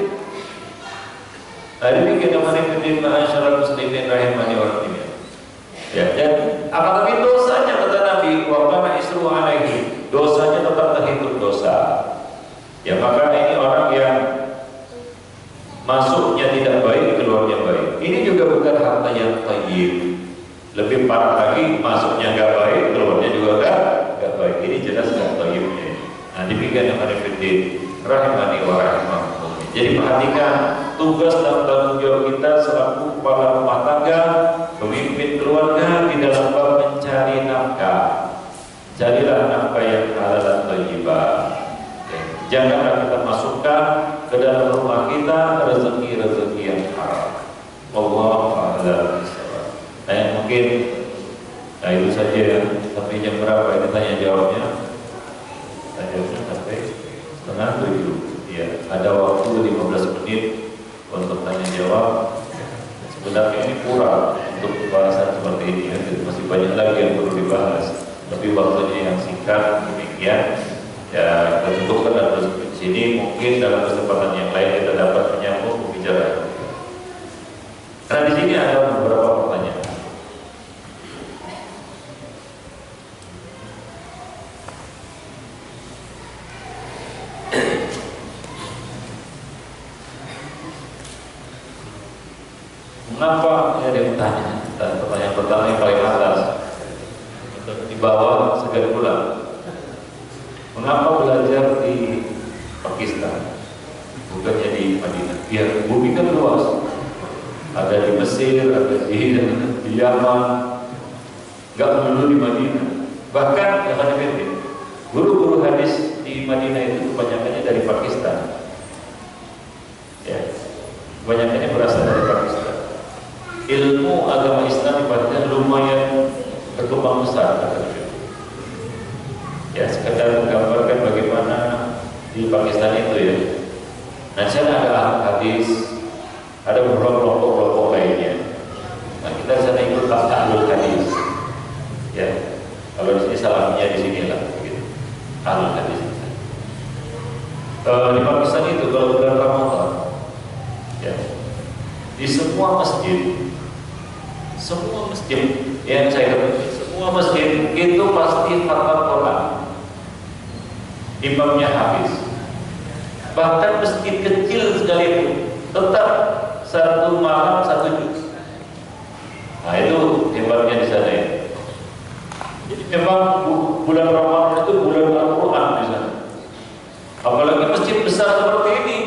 Hari ini kita menifidin ma'asyarul muslimin rahimani wa rahimah. Ya, dan akan tapi dosanya kata Nabi, wa kana isru alaihi, dosanya tetap terhitung dosa. Ya, maka ini orang yang masuknya tidak baik, keluarnya baik. Ini juga bukan harta yang thayyib. Lebih parah lagi, masuknya nggak baik, keluarnya juga nggak baik. Ini jelas nggak thayyibnya. Nah, demikian yang menifidin rahimani wa rahimah. Jadi perhatikan tugas dan tanggung jawab kita selaku kepala rumah tangga, pemimpin keluarga di dalam bab mencari nafkah. Carilah nafkah yang halal dan thayyibah. Janganlah kita masukkan ke dalam rumah kita rezeki-rezeki yang haram. Wallahu a'lam bishawab. Nah, mungkin itu saja ya. Sampai jam berapa ini tanya jawabnya? Tanya jawabnya sampai 6:30. Ya, ada waktu 15 menit untuk tanya jawab. Sebenarnya ini kurang untuk pembahasan seperti ini ya. Masih banyak lagi yang perlu dibahas. Tapi waktunya yang singkat demikian. Ya, kita cukupkan terus di sini. Mungkin dalam kesempatan yang lain kita dapat menyambung pembicaraan. Karena di sini ada beberapa pertanyaan. Mengapa ada yang bertanya? Dan pertanyaan pertama yang paling atas, di bawah segar pulang. Mengapa belajar di Pakistan, bukannya di Madinah? Ya, bumi kan luas. Ada di Mesir, ada di Yaman, nggak melulu di Madinah. Bahkan yang ada guru-guru hadis di Madinah itu kebanyakannya dari Pakistan. Ya, kebanyakannya berasal dari Pakistan. Ilmu agama Islam di Pakistan lumayan berkembang besar. Ya, sekedar menggambarkan bagaimana di Pakistan itu ya. Nah, sana ada hadis, ada beberapa kelompok-kelompok lainnya. Nah, kita sana ikut ahlul hadis. Ya, kalau di sini salahnya di sini lah, gitu. Ahlul hadis. Di Pakistan itu kalau bulan Ramadan, ya, di semua masjid yang saya ketahui, semua masjid itu pasti khatam Quran. Imamnya habis. Bahkan masjid kecil sekalipun tetap satu malam satu juz. Nah, itu hebatnya di sana ya. Jadi memang bulan Ramadan itu bulan Al-Quran di sana. Apalagi masjid besar seperti ini,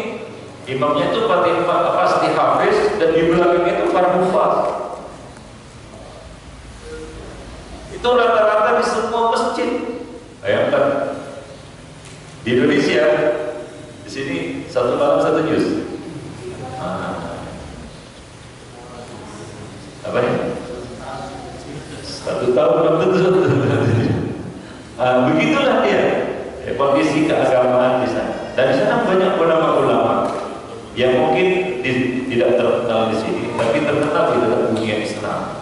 imamnya itu pasti hafiz dan di belakang itu para hufaz. Itu rata-rata di semua masjid. Bayangkan di Indonesia, di sini satu malam satu juz. Apa ya? 1 tahun belum tentu. Begitulah dia kondisi keagamaan di sana. Dan di sana banyak ulama-ulama yang mungkin tidak terkenal di sini, tapi terkenal di dalam dunia Islam.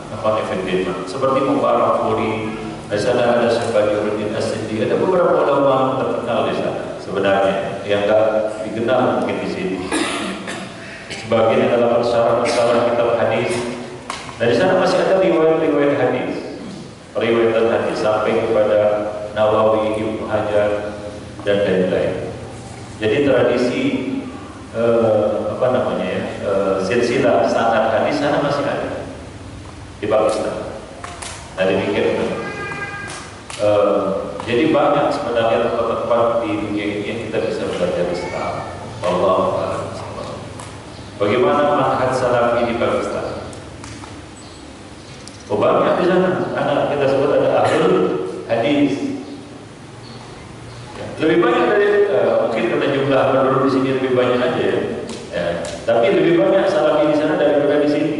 Seperti Mubarak Furi, di sana ada Syekh Bajuruddin As-Sindi, ada beberapa ulama terkenal di sana sebenarnya yang enggak dikenal mungkin di sini. Sebagian adalah masalah kitab hadis. Dari sana masih ada riwayat-riwayat hadis, riwayat hadis sampai kepada Nawawi, Ibnu Hajar dan lain-lain. Jadi tradisi silsilah sanad hadis sana masih ada di Pakistan. Nah, demikian. Jadi banyak sebenarnya tempat-tempat di dunia ini yang kita bisa belajar Islam. Wallahu a'lam. Bagaimana manhaj salafi di Pakistan? Banyak di sana. Anak kita sebut ada ahlul hadis. Lebih banyak dari mungkin karena jumlah penduduk di sini lebih banyak aja ya. Tapi lebih banyak salafi di sana daripada di sini.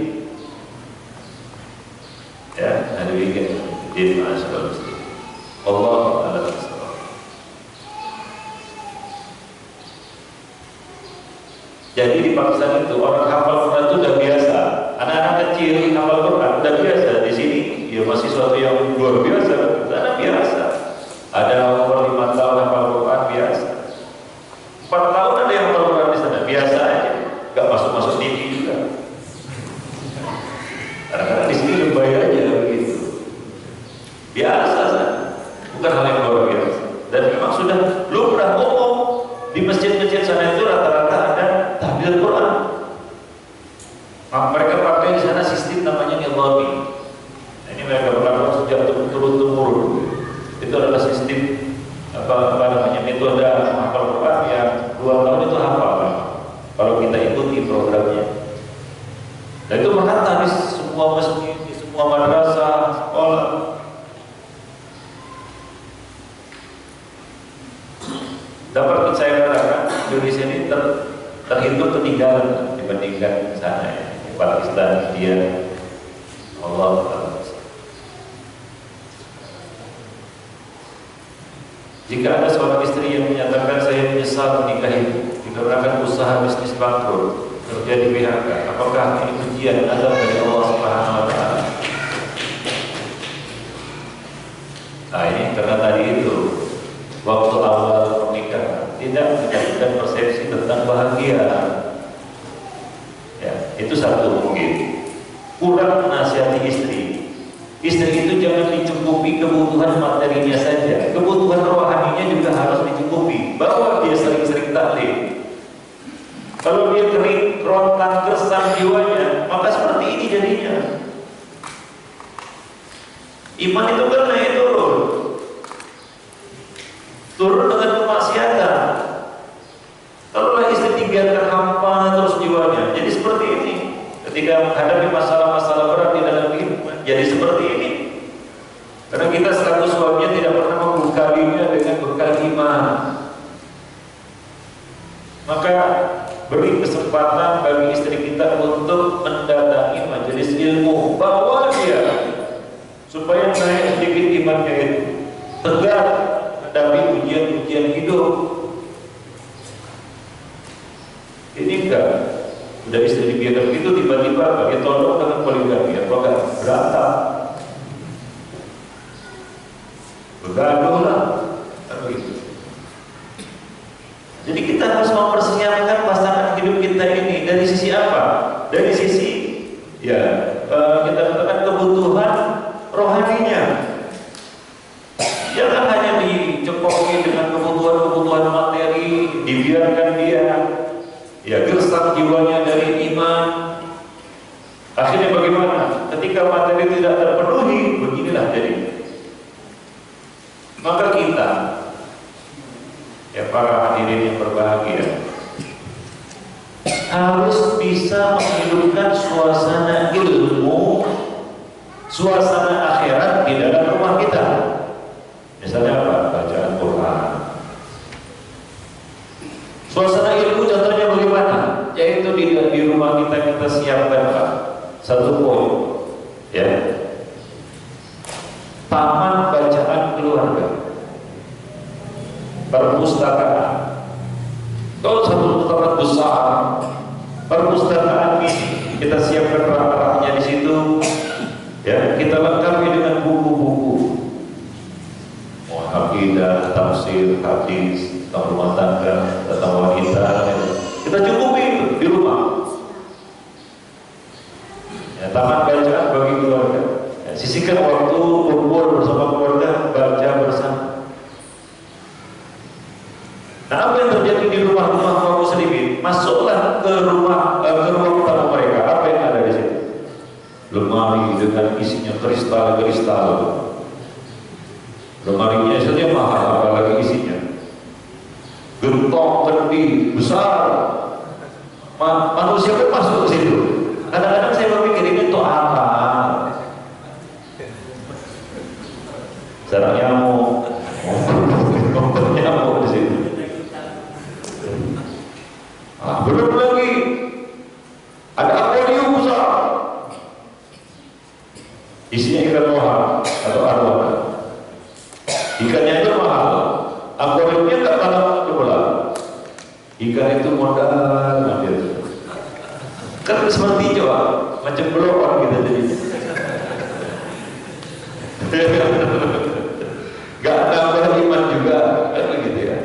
Ya, ada bikin di masyarakat muslim. Allah a'lam. Jadi di Pakistan itu orang hafal Quran itu udah biasa. Anak-anak kecil hafal Quran udah biasa. Di sini ya masih suatu yang luar biasa. Karena biasa. Ada umur 5 tahun hafal Quran biasa. 4 tahun ada yang hafal Quran di sana biasa aja. Gak masuk TV juga. Kadang-kadang di sini lebay aja begitu. Biasa saja. Bukan hal yang luar biasa. Dan memang sudah lumrah umum di masjid-masjid sana itu rata-rata ada tahfidz Quran. Mereka pakai di sana sistem namanya nizami. Nah, ini mereka berlaku sejak turun-temurun. Itu adalah sistem apa namanya metode menghafal Quran yang 2 tahun itu hafal. Kalau kita ikuti programnya. Dan itu merata di semua masjid, di semua madrasah, sekolah. Dapat saya katakan Indonesia ini terhitung ketinggalan dibandingkan sana ya. Pakistan, India, Allah Ta'ala. Jika ada seorang istri yang menyatakan saya menyesal menikahi dikarenakan usaha bisnis bangkrut, terjadi PHK, apakah ini ujian azab dari Allah Subhanahu Wa Ta'ala? Nah ini karena tadi itu waktu awal menikah tidak mendapatkan persepsi tentang bahagia. Ya, itu satu mungkin. Kurang menasihati istri. Istri itu jangan dicukupi kebutuhan materinya saja, kebutuhan rohaninya juga harus dicukupi. Bawa dia sering-sering taklim. Kalau dia kering, kerontang, gersang jiwanya, maka seperti ini jadinya. Iman itu kan naik turun. Turun dengan kemaksiatan. Kalaulah istri dibiarkan hampa terus jiwanya, jadi seperti ini. Ketika menghadapi masalah-masalah berat di dalam hidup, jadi seperti ini. Karena kita selaku suaminya tidak pernah membekalinya dengan bekal iman. Maka beri kesempatan bagi istri kita untuk mendatangi majelis ilmu, bawa dia supaya naik sedikit imannya itu, tegar menghadapi ujian-ujian hidup. Ini enggak, udah istri dibiarkan begitu, tiba-tiba dia tolong dengan poligami, apakah berantem, bergaduh lah, begitu. Jadi kita harus mempersiapkan pasangan hidup kita ini dari sisi apa? Dari sisi ya kita katakan kebutuhan rohaninya. Jangan hanya dicekoki dengan kebutuhan-kebutuhan materi, dibiarkan dia ya gersang jiwanya dari iman. Akhirnya bagaimana? Ketika materi tidak terpenuhi, beginilah jadi. Maka kita ya para hadirin yang berbahagia harus bisa menghidupkan suasana ilmu, suasana akhirat di dalam rumah kita. Misalnya apa? Bacaan Quran. Suasana ilmu contohnya bagaimana? Yaitu di rumah kita siapkan Pak, satu poin ya, taman bacaan keluarga, perpustakaan. Kalau satu tempat besar, perpustakaan ini kita siapkan rak-raknya di situ, ya kita lengkapi dengan buku-buku, akidah, tafsir, hadis, tentang rumah tangga, tentang wanita, kita cukupi itu di rumah. Ya, taman bacaan bagi keluarga. Ya, sisihkan waktu kumpul bersama keluarga, baca bersama. Nah, apa yang terjadi di rumah-rumah kaum muslimin? Masuklah ke ruang tamu mereka. Apa yang ada di situ? Lemari dengan isinya kristal-kristal. Lemarinya saja mahal, apalagi isinya. Gentong kendi besar. Manusia pun masuk ke situ. Kadang-kadang saya berpikir ini untuk apa? Sarang nyamuk, nyamuk. pendidikan itu modal gitu. Kan seperti Jawa, macam belokon gitu jadi. Gak nambah iman juga, kan begitu ya.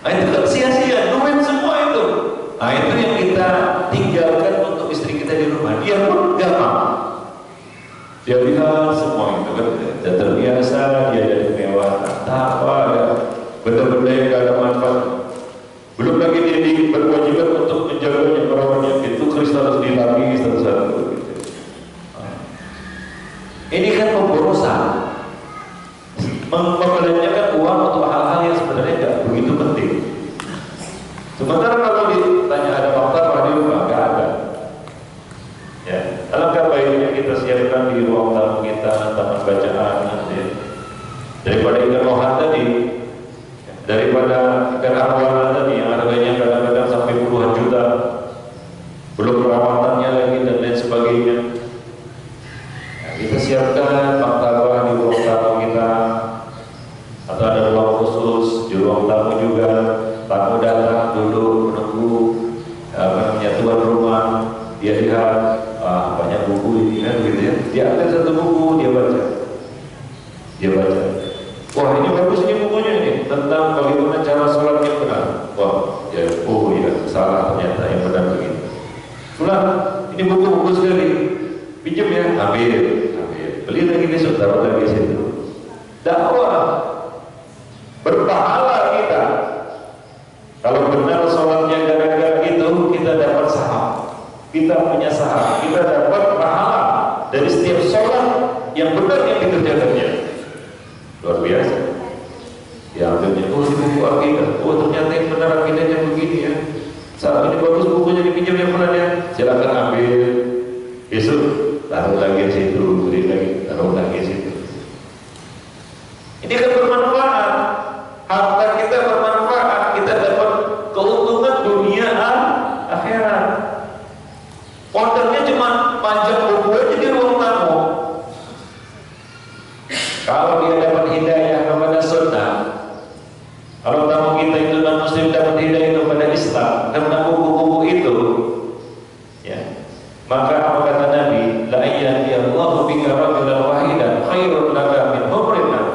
Nah itu kan sia-sia, duit semua itu. Nah itu yang kita tinggalkan untuk istri kita di rumah. Dia pun gak mau. Dia lihat semua itu kan, dia terbiasa, dia jadi mewah, tak apa, ada benda-benda yang gak ada manfaat. Belum lagi dia berkewajiban untuk menjaganya, merawatnya. Itu kristal harus dilapis satu-satu. Ini kan pemborosan, membelanjakan uang untuk hal-hal yang sebenarnya tidak begitu penting. Sementara kalau ditanya ada fakta di rumah, nggak ada. Ya, alangkah baiknya kita siapkan di ruang tamu kita taman bacaan, ya. Daripada ikan lohan tadi, daripada ikan arwana tadi yang harganya kadang-kadang sampai puluhan juta, belum perawatannya lagi dan lain sebagainya. Nah, kita siapkan fakta di ruang tamu kita, atau ada ruang khusus di ruang tamu juga. Tamu datang duduk menunggu tuan rumah, dia lihat banyak buku ini kan gitu ya, dia ambil satu buku, dia baca. Wah ini bagus ini bukunya ini tentang bagaimana cara sholat yang benar. Wah ya, oh ya salah ternyata yang benar begitu. Sudah, ini buku bagus sekali, pinjam ya, ambil, beli lagi besok, taruh lagi situ. Dakwah berpahala kita. Kalau benar sholatnya gara-gara itu, kita dapat saham, kita punya saham, kita dapat pahala dari setiap sholat yang benar yang dikerjakannya. Luar biasa. Ya ambilnya, oh ini buku akidah, oh ternyata yang benar akidahnya begini ya. Saat ini bagus bukunya dipinjam yang benar ya, silakan ambil. Besok taruh lagi situ, beri lagi, taruh lagi situ. Ini kan bermanfaat, harta kita bermanfaat, kita dapat keuntungan dunia dan akhirat. Ordernya cuma panjang buku aja di ruang tamu. Kalau dia dapat hidayah kepada sunnah, kalau tamu kita itu non muslim dapat hidayah kepada Islam karena buku-buku itu, ya, maka apa kata Nabi? La yahdiyallahu bika rajulan wahidan khairun laka min humrin na'am.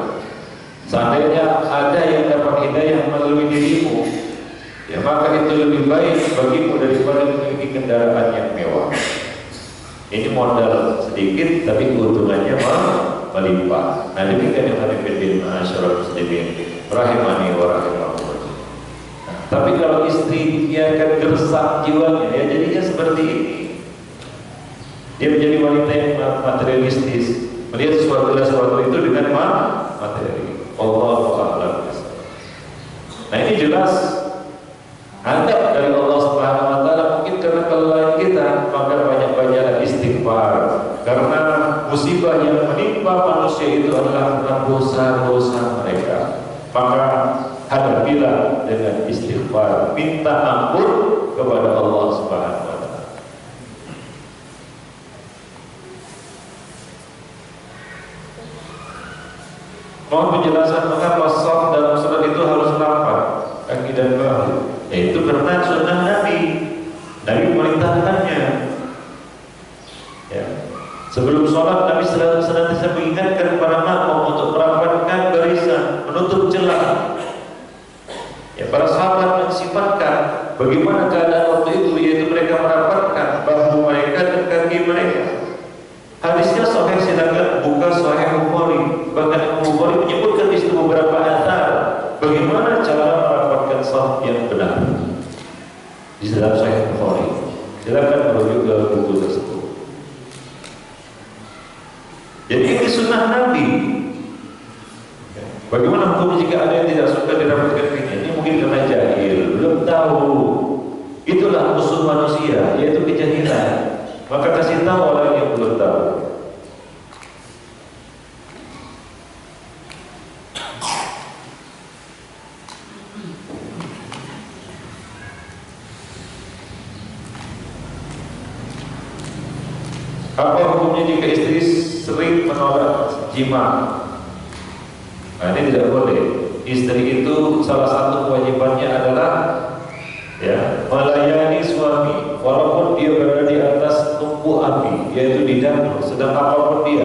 Seandainya ada yang dapat hidayah melalui dirimu, ya maka itu lebih baik bagimu daripada memiliki kendaraan yang mewah. Ini modal sedikit tapi keuntungannya melimpah. Nah demikian yang hadirin ma'asyiral muslimin rahimani wa rahimakumullah. Tapi kalau istrinya kan gersang jiwanya, ya jadinya seperti ini. Dia menjadi wanita yang materialistis, melihat sesuatu itu dengan materi. Allahu a'lam. Nah ini jelas adab dari Allah Subhanahu wa taala. Mungkin karena kelelahan kita, maka banyak-banyak istighfar. Karena musibah yang menimpa manusia itu adalah karena dosa-dosa mereka. Maka hadapilah dengan istighfar, minta ampun kepada Allah Subhanahu wa taala. Mohon penjelasan mengapa shaf dalam surat itu harus rapat kaki dan bahu. Yaitu karena sunnah Nabi memerintahkannya. Ya. Sebelum sholat Nabi senantiasa mengingatkan para makmum untuk merapatkan barisan, menutup celah. Ya, para sahabat mensifatkan bagaimana keadaan waktu itu, yaitu mereka merapatkan bahu mereka dan kaki mereka. Hadisnya sahih, silakan buka Sahih Bukhari. Bahkan Bukhari menyebutkan di situ beberapa athar bagaimana cara merapatkan shaf yang benar di dalam Sahih Bukhari. Silakan merujuk ke buku tersebut. Jadi ini sunnah Nabi. Bagaimana hukum jika ada yang tidak suka dirapatkan kakinya? Ini mungkin karena jahil, belum tahu. Itulah musuh manusia, yaitu kejahilan. Maka kasih tahu orang yang belum tahu. Apa hukumnya jika istri sering menolak jima? Nah, ini tidak boleh. Istri itu salah satu kewajibannya adalah ya, melayani suami walaupun dia berada di atas tumpu api, yaitu di danau, sedang kapal